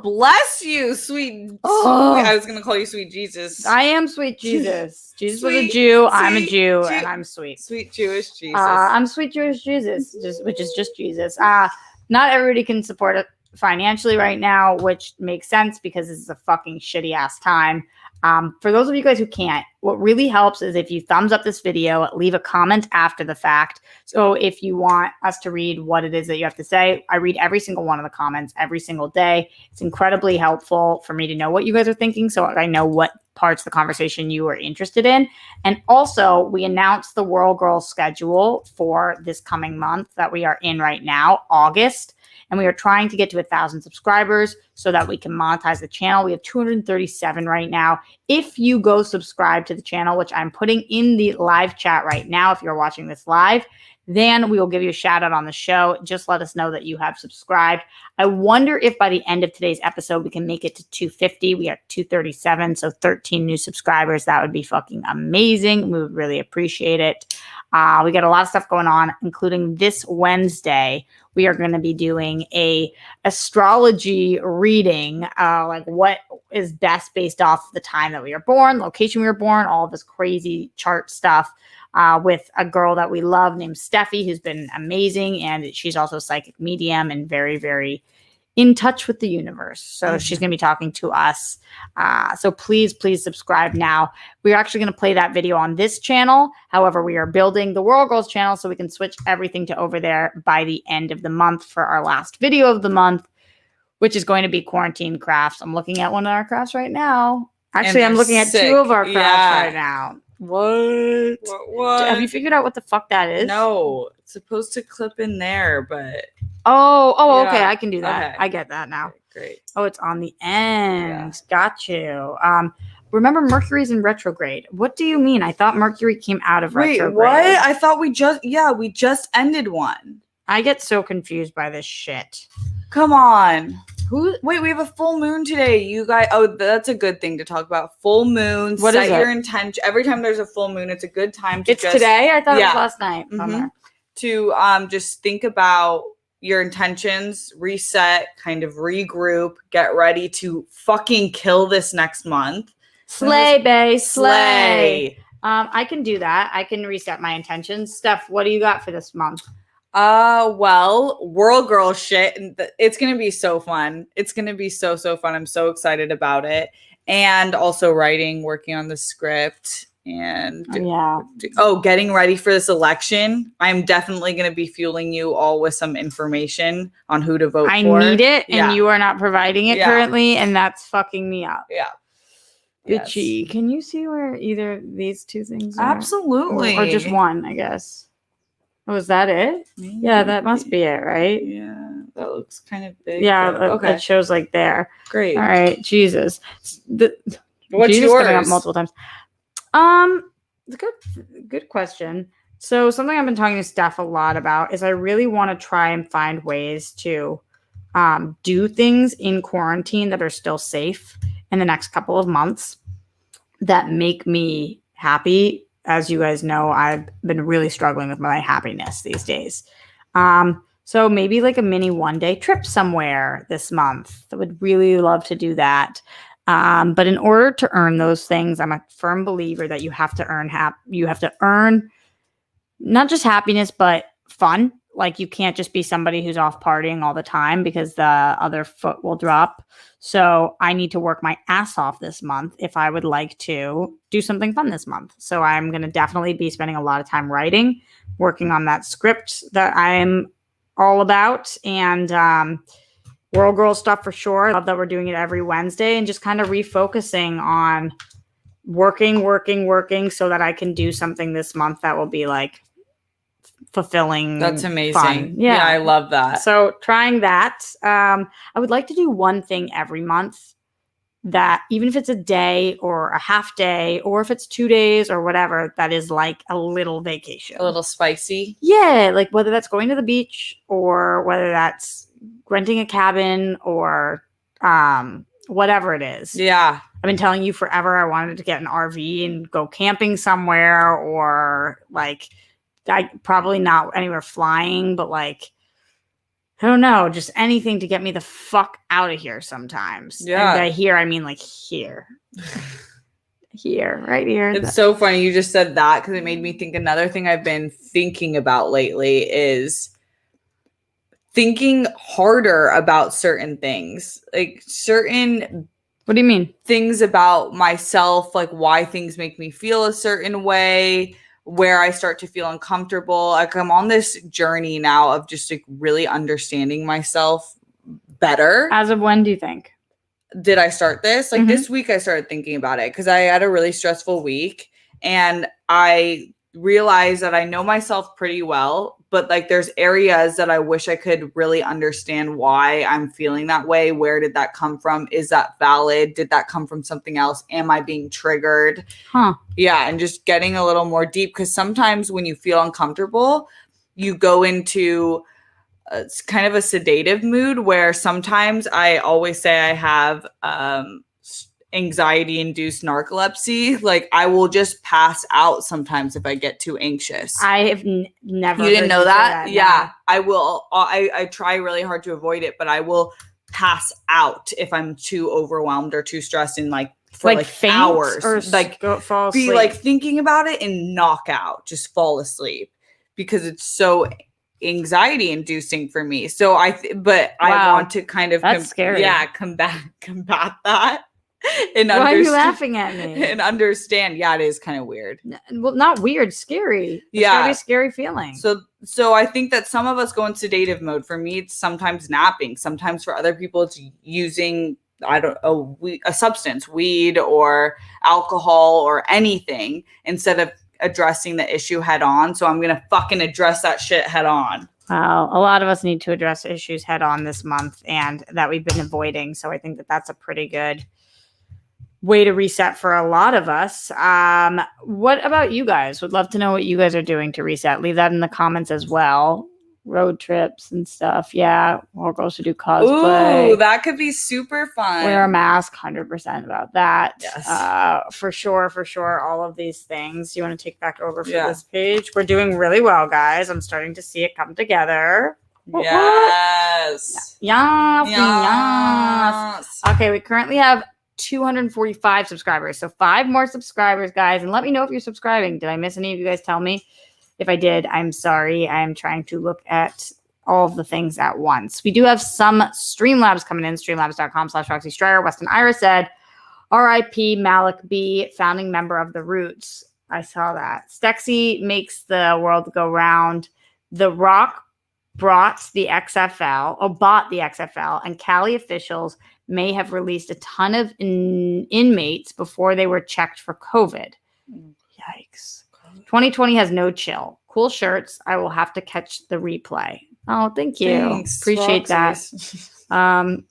Bless you, sweet. I was gonna call you sweet Jesus. I am sweet Jesus. Jesus was a Jew. I'm a Jew, and I'm sweet. Sweet Jewish Jesus. I'm sweet Jewish Jesus, which is just Jesus. Not everybody can support it financially right now, which makes sense because this is a fucking shitty ass time. For those of you guys who can't, what really helps is if you thumbs up this video, leave a comment after the fact. So if you want us to read what it is that you have to say, I read every single one of the comments every single day. It's incredibly helpful for me to know what you guys are thinking, so I know what parts of the conversation you are interested in. And also, we announced the World Girl schedule for this coming month that we are in right now, August. And we are trying to get to 1,000 subscribers so that we can monetize the channel. We have 237 right now. If you go subscribe to the channel, which I'm putting in the live chat right now, if you're watching this live, then we will give you a shout out on the show. Just let us know that you have subscribed. I wonder if by the end of today's episode, we can make it to 250. We are 237, so 13 new subscribers. That would be fucking amazing. We would really appreciate it. We got a lot of stuff going on, including this Wednesday. We are going to be doing a astrology reading, like what is best based off the time that we were born, location we were born, all of this crazy chart stuff, with a girl that we love named Steffi, who's been amazing. And she's also a psychic medium and very, very in touch with the universe. So she's going to be talking to us. So please subscribe now. We're actually going to play that video on this channel. However, we are building the World Girls channel so we can switch everything to over there by the end of the month for our last video of the month, which is going to be quarantine crafts. I'm looking at one of our crafts right now. Actually, I'm looking at two of our crafts right now. What? Have you figured out what the fuck that is? No, it's supposed to clip in there, but... Oh, okay. I can do that. Okay. I get that now. Okay, great. Oh, it's on the end. Yeah. Got you. Remember Mercury's in retrograde. What do you mean? I thought Mercury came out of retrograde. Wait, what? I thought we just ended one. I get so confused by this shit. Come on. Wait, we have a full moon today. You guys, that's a good thing to talk about. Full moon. What is it? Set your intention. Every time there's a full moon, it's a good time to It's today? I thought it was last night. Mm-hmm. To just think about your intentions, reset, kind of regroup, get ready to fucking kill this next month. Slay, bae, slay. I can do that. I can reset my intentions. Steph, what do you got for this month? Well, World Girl shit. It's going to be so fun. It's going to be so fun. I'm so excited about it. And also working on the script. And getting ready for this election. I'm definitely going to be fueling you all with some information on who to vote for. I need it, and you are not providing it currently, and that's fucking me up. Yeah. Bitchy. Yes. Can you see where either these two things are? Absolutely. Or just one, I guess. Oh, is that it? Maybe. Yeah, that must be it, right? Yeah, that looks kind of big. Yeah, it shows like there. Great. All right, Jesus. What's Jesus yours? Coming up multiple times. Good question. So something I've been talking to Steph a lot about is I really want to try and find ways to do things in quarantine that are still safe. in the next couple of months that make me happy. As you guys know, I've been really struggling with my happiness these days. So maybe like a mini one-day trip somewhere this month. I would really love to do that. But in order to earn those things, I'm a firm believer that you have to earn not just happiness, but fun. Like you can't just be somebody who's off partying all the time because the other foot will drop. So I need to work my ass off this month if I would like to do something fun this month. So I'm going to definitely be spending a lot of time writing, working on that script that I'm all about, and World Girl stuff for sure. I love that we're doing it every Wednesday and just kind of refocusing on working so that I can do something this month that will be like fulfilling. That's amazing. Fun. Yeah, I love that. So trying that. I would like to do one thing every month that, even if it's a day or a half day, or if it's 2 days or whatever, that is like a little vacation. A little spicy. Yeah, like whether that's going to the beach or whether that's renting a cabin or whatever it is. Yeah. I've been telling you forever I wanted to get an RV and go camping somewhere, or like probably not anywhere flying, but like, I don't know, just anything to get me the fuck out of here sometimes. Yeah. And by here, I mean like here. Here, right here. It's so funny you just said that, because it made me think another thing I've been thinking about lately is thinking harder about certain things. Like certain... What do you mean? Things about myself, like why things make me feel a certain way, where I start to feel uncomfortable. Like I'm on this journey now of just like really understanding myself better. As of when do you think? Did I start this? Like this week I started thinking about it because I had a really stressful week, and I realized that I know myself pretty well, but like there's areas that I wish I could really understand why I'm feeling that way. Where did that come from? Is that valid? Did that come from something else? Am I being triggered? Yeah, and just getting a little more deep, because sometimes when you feel uncomfortable, you go into it's kind of a sedative mood, where sometimes I always say I have anxiety-induced narcolepsy. Like I will just pass out sometimes if I get too anxious. I have never. You didn't know that? Yeah, I will. I try really hard to avoid it, but I will pass out if I'm too overwhelmed or too stressed, and like for like hours, or like fall asleep. Be like thinking about it and knock out, just fall asleep, because it's so anxiety inducing for me. So I want to kind of scary. Yeah, combat that. And why are you laughing at me? And understand. Yeah, it is kind of weird. Well, not weird, scary. It's gotta be a scary feeling. So I think that some of us go in sedative mode. For me, it's sometimes napping. Sometimes for other people, it's using a substance, weed or alcohol or anything, instead of addressing the issue head on. So I'm gonna fucking address that shit head on. Well, a lot of us need to address issues head on this month, and that we've been avoiding. So I think that that's a pretty good way to reset for a lot of us. What about you guys? Would love to know what you guys are doing to reset. Leave that in the comments as well. Road trips and stuff. Yeah, or girls to do cosplay. Ooh, that could be super fun. Wear a mask. 100% about that. Yes. For sure. All of these things. You want to take back over for this page? We're doing really well, guys. I'm starting to see it come together. Yes. Yes. Okay, we currently have 245 subscribers. So 5 more subscribers, guys. And let me know if you're subscribing. Did I miss any of you guys? Tell me. If I did, I'm sorry. I'm trying to look at all of the things at once. We do have some Streamlabs coming in. Streamlabs.com/Roxy Stryer. Weston Iris said, R.I.P. Malik B., founding member of The Roots. I saw that. Stexy makes the world go round. The Rock bought the XFL, and Cali officials may have released a ton of inmates before they were checked for COVID. Yikes. 2020 has no chill. Cool shirts. I will have to catch the replay. Oh, thank you. Thanks, appreciate Roxy's. That.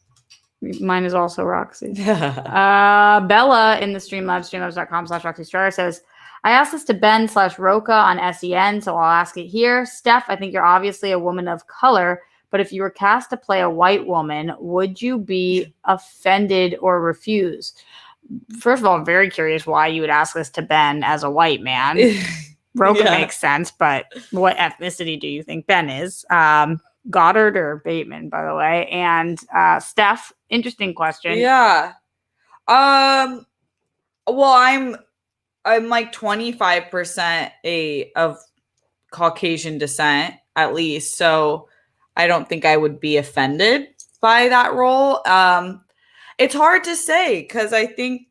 Mine is also Roxy. Bella in the streamlabs.com/Roxy Stryer says, I asked this to Ben/Roca on SEN, so I'll ask it here. Steph, I think you're obviously a woman of color, but if you were cast to play a white woman, would you be offended or refuse? First of all, I'm very curious why you would ask this to Ben as a white man. Roka makes sense, but what ethnicity do you think Ben is? Goddard or Bateman, by the way. And Steph, interesting question. Yeah. Well, I'm like 25% of Caucasian descent, at least. So I don't think I would be offended by that role. It's hard to say because I think,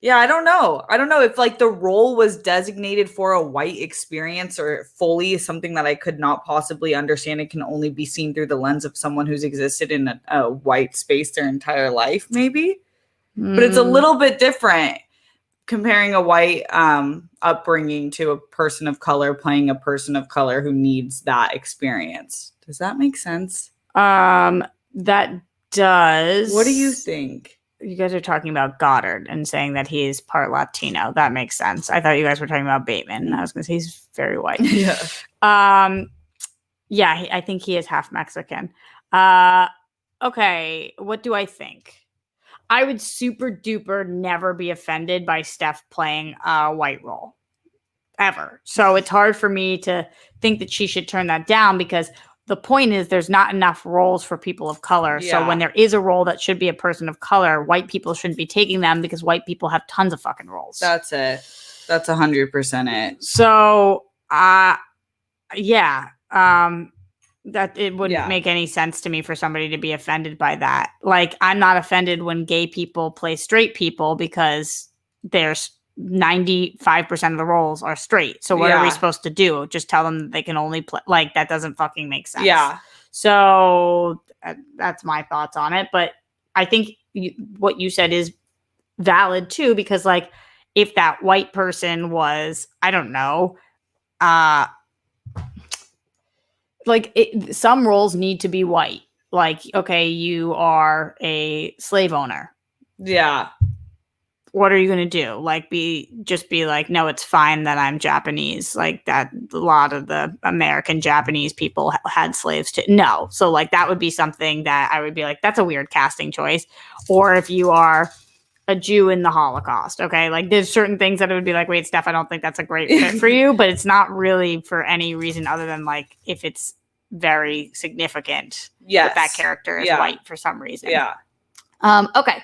I don't know. I don't know if like the role was designated for a white experience or fully something that I could not possibly understand. It can only be seen through the lens of someone who's existed in a white space their entire life, maybe. But it's a little bit different comparing a white upbringing to a person of color playing a person of color who needs that experience. Does that make sense? That does. What do you think? You guys are talking about Goddard and saying that he's part Latino. That makes sense. I thought you guys were talking about Bateman. I was going to say he's very white. Yeah. I think he is half Mexican. Okay, what do I think? I would super duper never be offended by Steph playing a white role. Ever. So it's hard for me to think that she should turn that down because the point is there's not enough roles for people of color. Yeah. So when there is a role that should be a person of color, white people shouldn't be taking them because white people have tons of fucking roles. That's it. That's 100% it. So, that it wouldn't make any sense to me for somebody to be offended by that. Like, I'm not offended when gay people play straight people because there's 95% of the roles are straight. So what are we supposed to do? Just tell them that they can only play? Like, that doesn't fucking make sense. Yeah. So that's my thoughts on it. But I think what you said is valid too, because like if that white person was, I don't know, some roles need to be white. Like, okay, you are a slave owner. Yeah. What are you going to do? Like, be like, no, it's fine that I'm Japanese. Like that, a lot of the American Japanese people had slaves too. No. So like, that would be something that I would be like, that's a weird casting choice. Or if you are a Jew in the Holocaust. Okay. Like there's certain things that it would be like, wait, Steph, I don't think that's a great fit for you, but it's not really for any reason other than like, if it's very significant that character is white for some reason. Yeah. Okay.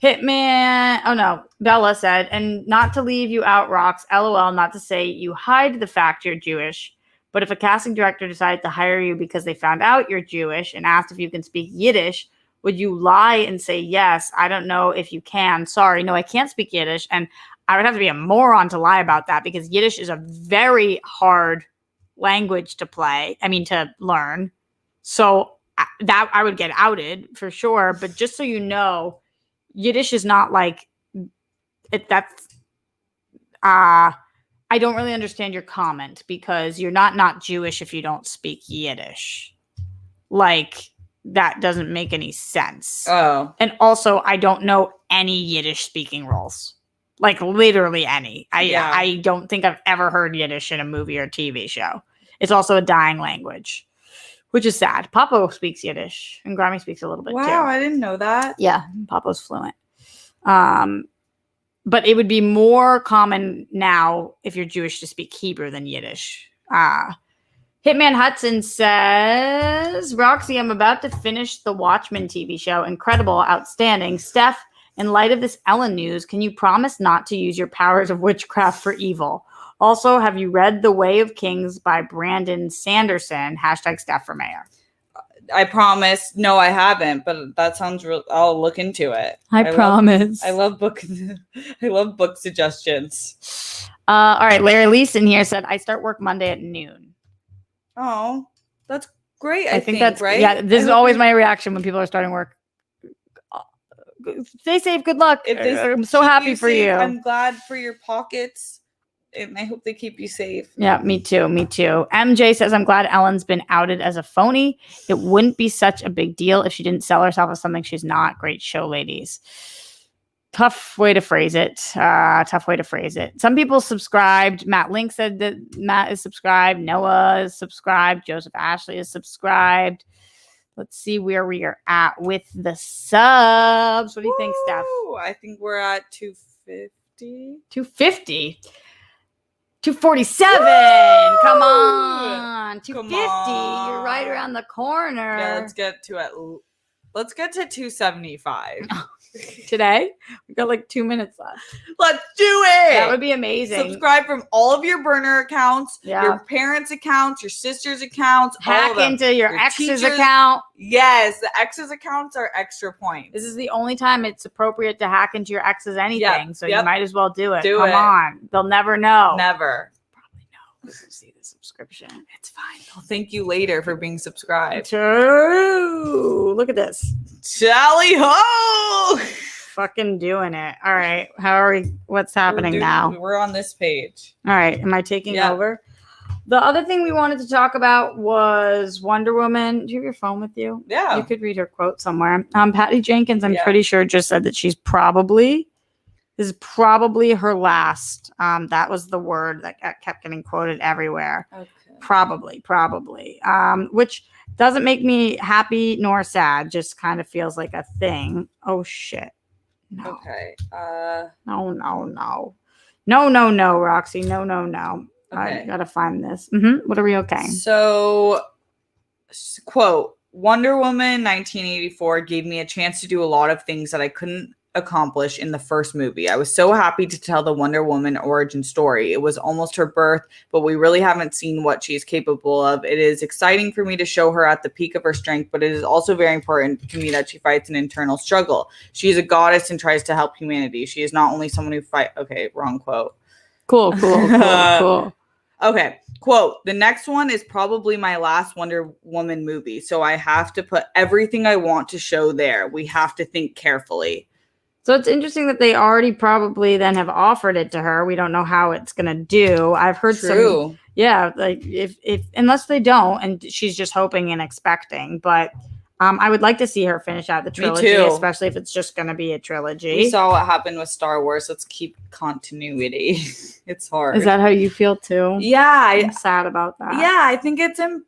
Hitman. Oh no. Bella said, and not to leave you out, Rocks. LOL. Not to say you hide the fact you're Jewish, but if a casting director decided to hire you because they found out you're Jewish and asked if you can speak Yiddish, would you lie and say, yes, I don't know if you can. Sorry, no, I can't speak Yiddish. And I would have to be a moron to lie about that because Yiddish is a very hard language to learn. So that I would get outed for sure. But just so you know, Yiddish is not like it. I don't really understand your comment because you're not Jewish if you don't speak Yiddish. Like, that doesn't make any sense. Oh. And also, I don't know any Yiddish speaking roles. Like, literally any. I don't think I've ever heard Yiddish in a movie or TV show. It's also a dying language, which is sad. Papo speaks Yiddish, and Grammy speaks a little bit too. Wow, I didn't know that. Yeah, Papo's fluent. But it would be more common now if you're Jewish to speak Hebrew than Yiddish. Hitman Hudson says, Roxy, I'm about to finish the Watchmen TV show. Incredible, outstanding. Steph, in light of this Ellen news, can you promise not to use your powers of witchcraft for evil? Also, have you read The Way of Kings by Brandon Sanderson? # Steph for mayor. I promise. No, I haven't, but that sounds real. I'll look into it. I promise. I love book suggestions. All right. Larry Leeson here said, I start work Monday at noon. Oh, that's great. I think that's right. Yeah, this is always my reaction when people are starting work. Stay safe. Good luck. I'm so happy for you. I'm glad for your pockets. And I hope they keep you safe. Yeah, me too. Me too. MJ says, I'm glad Ellen's been outed as a phony. It wouldn't be such a big deal if she didn't sell herself as something she's not. Great show, ladies. tough way to phrase it. Some people subscribed. Matt Link said that Matt is subscribed. Noah is subscribed. Joseph Ashley is subscribed. Let's see where we are at with the subs. What do you think, Steph? I think we're at 250. 250. 247. Woo! Come on. 250. You're right around the corner. Yeah, let's get to 275. Today? We've got like 2 minutes left. Let's do it. That would be amazing. Subscribe from all of your burner accounts, your parents' accounts, your sister's accounts. Hack into your ex's account. Yes, the ex's accounts are extra points. This is the only time it's appropriate to hack into your ex's anything. So you might as well do it. Come on. They'll never know. Never. Probably know. See the subscription. It's fine. I'll thank you later for being subscribed. True. Look at this. Tally ho! Fucking doing it. All right. How are we? What's happening now? We're on this page. All right. Am I taking over? The other thing we wanted to talk about was Wonder Woman. Do you have your phone with you? Yeah. You could read her quote somewhere. Patty Jenkins, I'm pretty sure, just said that this is probably her last. That was the word that kept getting quoted everywhere. Okay. Probably. Which doesn't make me happy nor sad. Just kind of feels like a thing. Oh, shit. No. Okay. No, Roxy. No. Okay. I gotta find this. What are we okay? So, quote, Wonder Woman 1984 gave me a chance to do a lot of things that I couldn't accomplish in the first movie. I was so happy to tell the Wonder Woman origin story. It was almost her birth, but we really haven't seen what she is capable of. It is exciting for me to show her at the peak of her strength, but it is also very important to me that she fights an internal struggle. She is a goddess and tries to help humanity. She is not only someone who Okay, wrong quote. Cool. Okay, quote, the next one is probably my last Wonder Woman movie, so I have to put everything I want to show there. We have to think carefully. So it's interesting that they already probably then have offered it to her. We don't know how it's going to do. I've heard some, like if unless they don't, and she's just hoping and expecting, but I would like to see her finish out the trilogy, especially if it's just going to be a trilogy. We saw what happened with Star Wars. Let's keep continuity. It's hard. Is that how you feel too? Yeah. I'm sad about that. Yeah, I think it's important.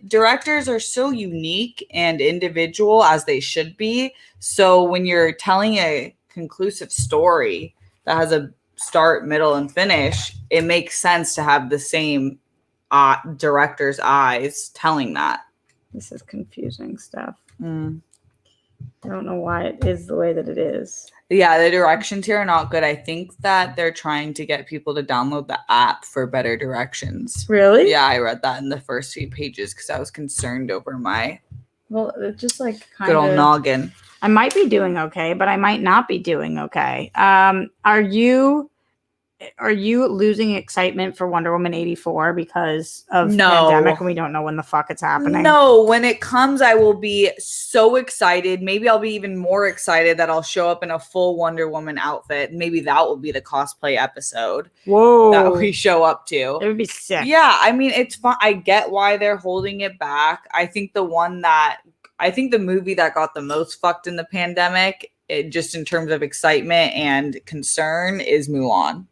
Directors are so unique and individual, as they should be. So when you're telling a conclusive story that has a start, middle, and finish, it makes sense to have the same director's eyes telling that. This is confusing stuff. I don't know why it is the way that it is. Yeah, the directions here are not good. I think that they're trying to get people to download the app for better directions. Really? Yeah, I read that in the first few pages because I was concerned over my it's just like good old noggin. I might be doing okay, but I might not be doing okay. Are you losing excitement for Wonder Woman 84 because of pandemic and we don't know when the fuck it's happening? No, when it comes, I will be so excited. Maybe I'll be even more excited that I'll show up in a full Wonder Woman outfit. Maybe that will be the cosplay episode. Whoa. That we show up to. It would be sick. Yeah, I mean, it's fun. I get why they're holding it back. I think the movie that got the most fucked in the pandemic, just in terms of excitement and concern, is Mulan.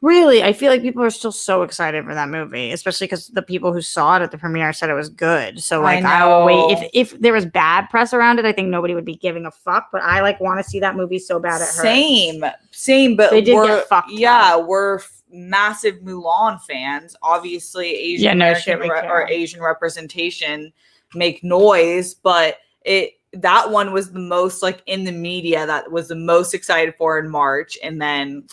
Really, I feel like people are still so excited for that movie, especially because the people who saw it at the premiere said it was good. So, like, I will wait. If there was bad press around it, I think nobody would be giving a fuck. But I want to see that movie so bad it hurts. Same. But they did get fucked. Yeah, we're massive Mulan fans. Obviously, Asian representation make noise, but that one was the most in the media. That was the most excited for in March, and then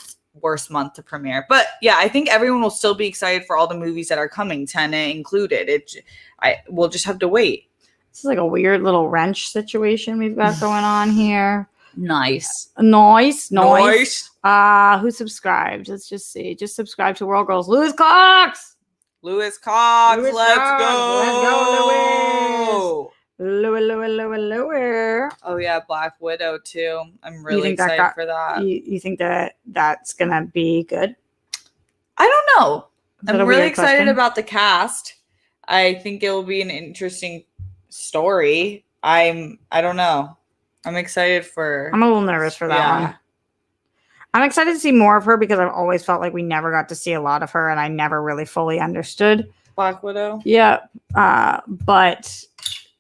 worst month to premiere. But yeah, I think everyone will still be excited for all the movies that are coming, Tenet included. We'll just have to wait. This is like a weird little wrench situation we've got going on here. Nice. Who subscribed? Let's just see. Just subscribe to World Girls. Lewis Cox. Let's go. Lower. Oh yeah, Black Widow too. I'm really excited for that. You think that's gonna be good? I don't know. I'm really excited about the cast. I think it will be an interesting story. I don't know. I'm excited for... I'm a little nervous for that one. I'm excited to see more of her because I've always felt like we never got to see a lot of her and I never really fully understood Black Widow. Yeah. But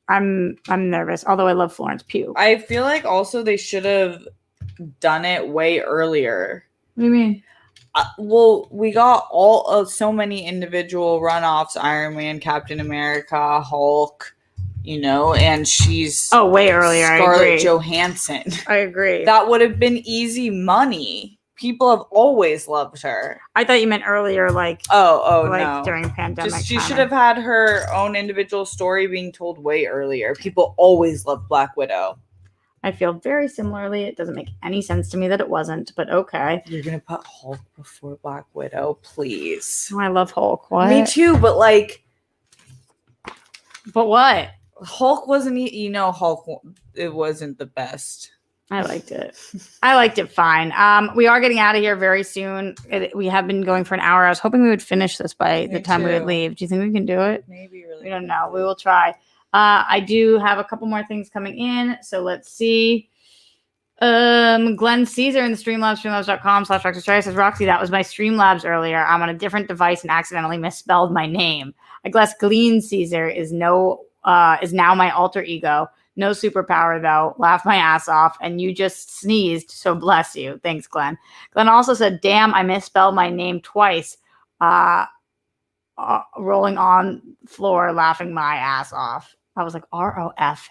I'm nervous, although I love Florence Pugh. I feel like also they should have done it way earlier. What do you mean? Well, we got so many individual runoffs: Iron Man, Captain America, Hulk, and she's way earlier. Scarlett Johansson. I agree. That would have been easy money. People have always loved her. I thought you meant earlier, like no, during pandemic. She should have had her own individual story being told way earlier. People always loved Black Widow. I feel very similarly. It doesn't make any sense to me that it wasn't, but okay. You're gonna put Hulk before Black Widow, please. Oh, I love Hulk. What? Me too, but But what? Hulk wasn't. Hulk. It wasn't the best. I liked it. I liked it fine. We are getting out of here very soon. We have been going for an hour. I was hoping we would finish this by the time we would leave. Do you think we can do it? Maybe. Really. We don't know. We will try. I do have a couple more things coming in. So let's see. Glenn Caesar in the Streamlabs, streamlabs.com/Roxy says, Roxy, that was my Streamlabs earlier. I'm on a different device and accidentally misspelled my name. I guess Glenn Caesar is now my alter ego. No superpower, though. Laugh my ass off. And you just sneezed, so bless you. Thanks, Glenn. Glenn also said, damn, I misspelled my name twice. Rolling on floor, laughing my ass off. I was like, ROFLMAO.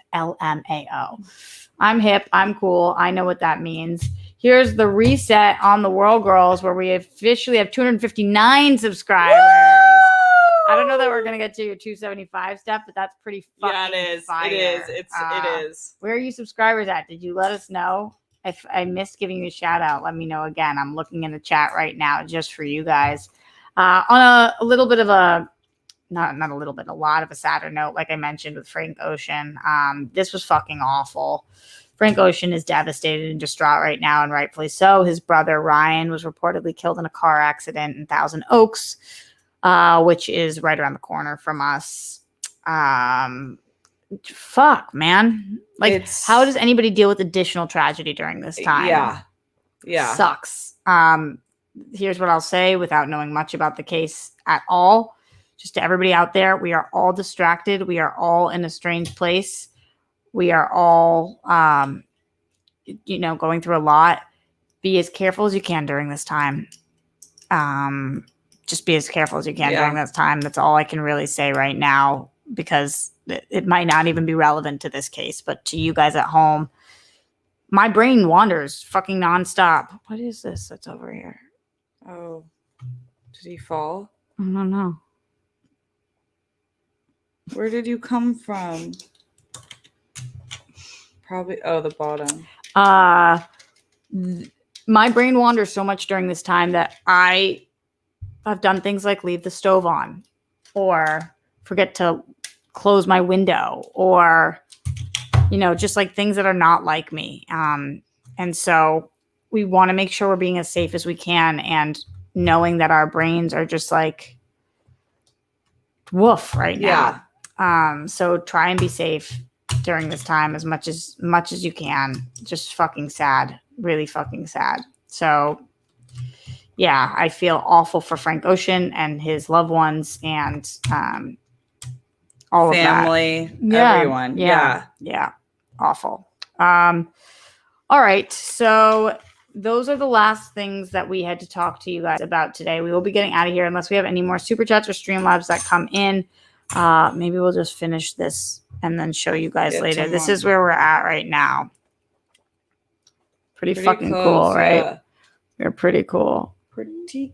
I'm hip. I'm cool. I know what that means. Here's the reset on the World Girls, where we officially have 259 subscribers. Woo! I don't know that we're going to get to your 275 step, but that's pretty fucking fire. It is. Where are you subscribers at? Did you let us know? If I missed giving you a shout out, let me know again. I'm looking in the chat right now just for you guys. On a little bit of a, not a little bit, a lot of a sadder note, like I mentioned with Frank Ocean, this was fucking awful. Frank Ocean is devastated and distraught right now, and rightfully so. His brother Ryan was reportedly killed in a car accident in Thousand Oaks, which is right around the corner from us. Fuck, man. Like, how does anybody deal with additional tragedy during this time? Yeah. Sucks. Here's what I'll say without knowing much about the case at all. Just to everybody out there, we are all distracted. We are all in a strange place. We are all, going through a lot. Be as careful as you can during this time. Just be as careful as you can during this time. That's all I can really say right now, because it might not even be relevant to this case, but to you guys at home, my brain wanders fucking nonstop. What is this that's over here? Oh, did he fall? I don't know. Where did you come from? Probably, the bottom. My brain wanders so much during this time that I've done things like leave the stove on, or forget to close my window, or, just like things that are not like me. And so we want to make sure we're being as safe as we can, and knowing that our brains are just like woof right now. So try and be safe during this time as much as you can. Just fucking sad, really fucking sad. So yeah, I feel awful for Frank Ocean and his loved ones, and all of that. Family, everyone. Yeah. Awful. All right. So those are the last things that we had to talk to you guys about today. We will be getting out of here unless we have any more super chats or Streamlabs that come in. Maybe we'll just finish this and then show you guys later. This is where we're at right now. Pretty fucking close, cool, right? Yeah. We're pretty cool. Pretty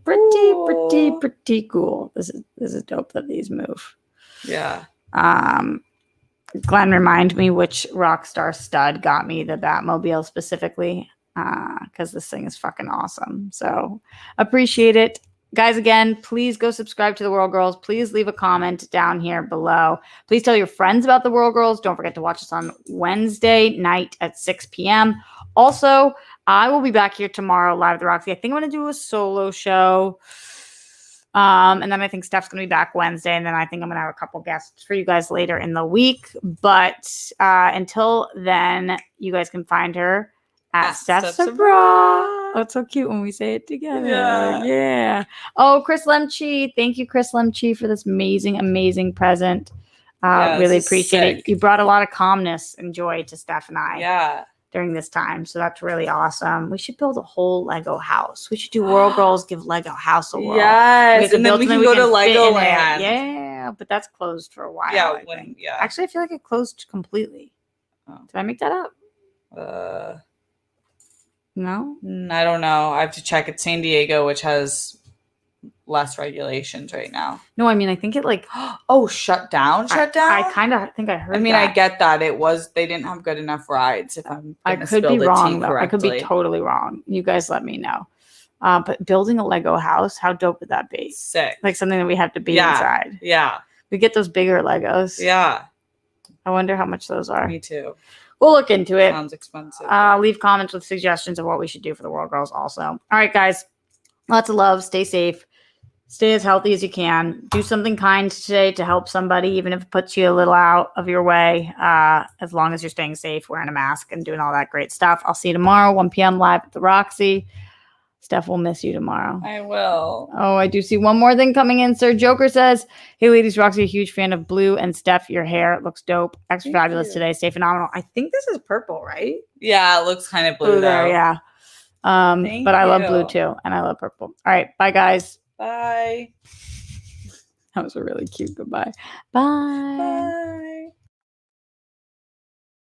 cool. This is dope that these move. Yeah. Glenn, remind me which Rockstar stud got me the Batmobile specifically, because this thing is fucking awesome. So appreciate it. Guys, again, please go subscribe to the World Girls. Please leave a comment down here below. Please tell your friends about the World Girls. Don't forget to watch us on Wednesday night at 6 p.m. Also, I will be back here tomorrow live at the Roxy. I think I'm going to do a solo show. And then I think Steph's going to be back Wednesday. And then I think I'm going to have a couple guests for you guys later in the week. But until then, you guys can find her at Steph Sabraw. Oh, it's so cute when we say it together. Yeah. Oh, Chris Lemchi. Thank you, Chris Lemchi, for this amazing present. Really appreciate it. You brought a lot of calmness and joy to Steph and I. Yeah. During this time. So that's really awesome. We should build a whole Lego house. We should do World Girls Give Lego House a whirl. Yes. And then we can go to Legoland. Yeah. But that's closed for a while. Yeah. Actually, I feel like it closed completely. Oh. Did I make that up? No? I don't know. I have to check. It's San Diego, which has less regulations right now. No, I mean, I think it shut down. I kind of think I heard I get that they didn't have good enough rides. If I could be wrong, though. I could be totally wrong. You guys let me know. But building a Lego house, how dope would that be? Sick. Like something that we have to be inside. Yeah. We get those bigger Legos. Yeah. I wonder how much those are. Me too. We'll look into it. Sounds expensive. Leave comments with suggestions of what we should do for the World Girls also. All right, guys. Lots of love. Stay safe. Stay as healthy as you can. Do something kind today to help somebody, even if it puts you a little out of your way, as long as you're staying safe, wearing a mask, and doing all that great stuff. I'll see you tomorrow, 1 p.m. live at the Roxy. Steph will miss you tomorrow. I will. Oh, I do see one more thing coming in. Sir Joker says, hey, ladies, Roxy, a huge fan of blue. And Steph, your hair looks dope. Extra fabulous today. Stay phenomenal. I think this is purple, right? Yeah, it looks kind of blue there, yeah. But I love blue, too. And I love purple. All right. Bye, guys. Bye. That was a really cute goodbye. Bye.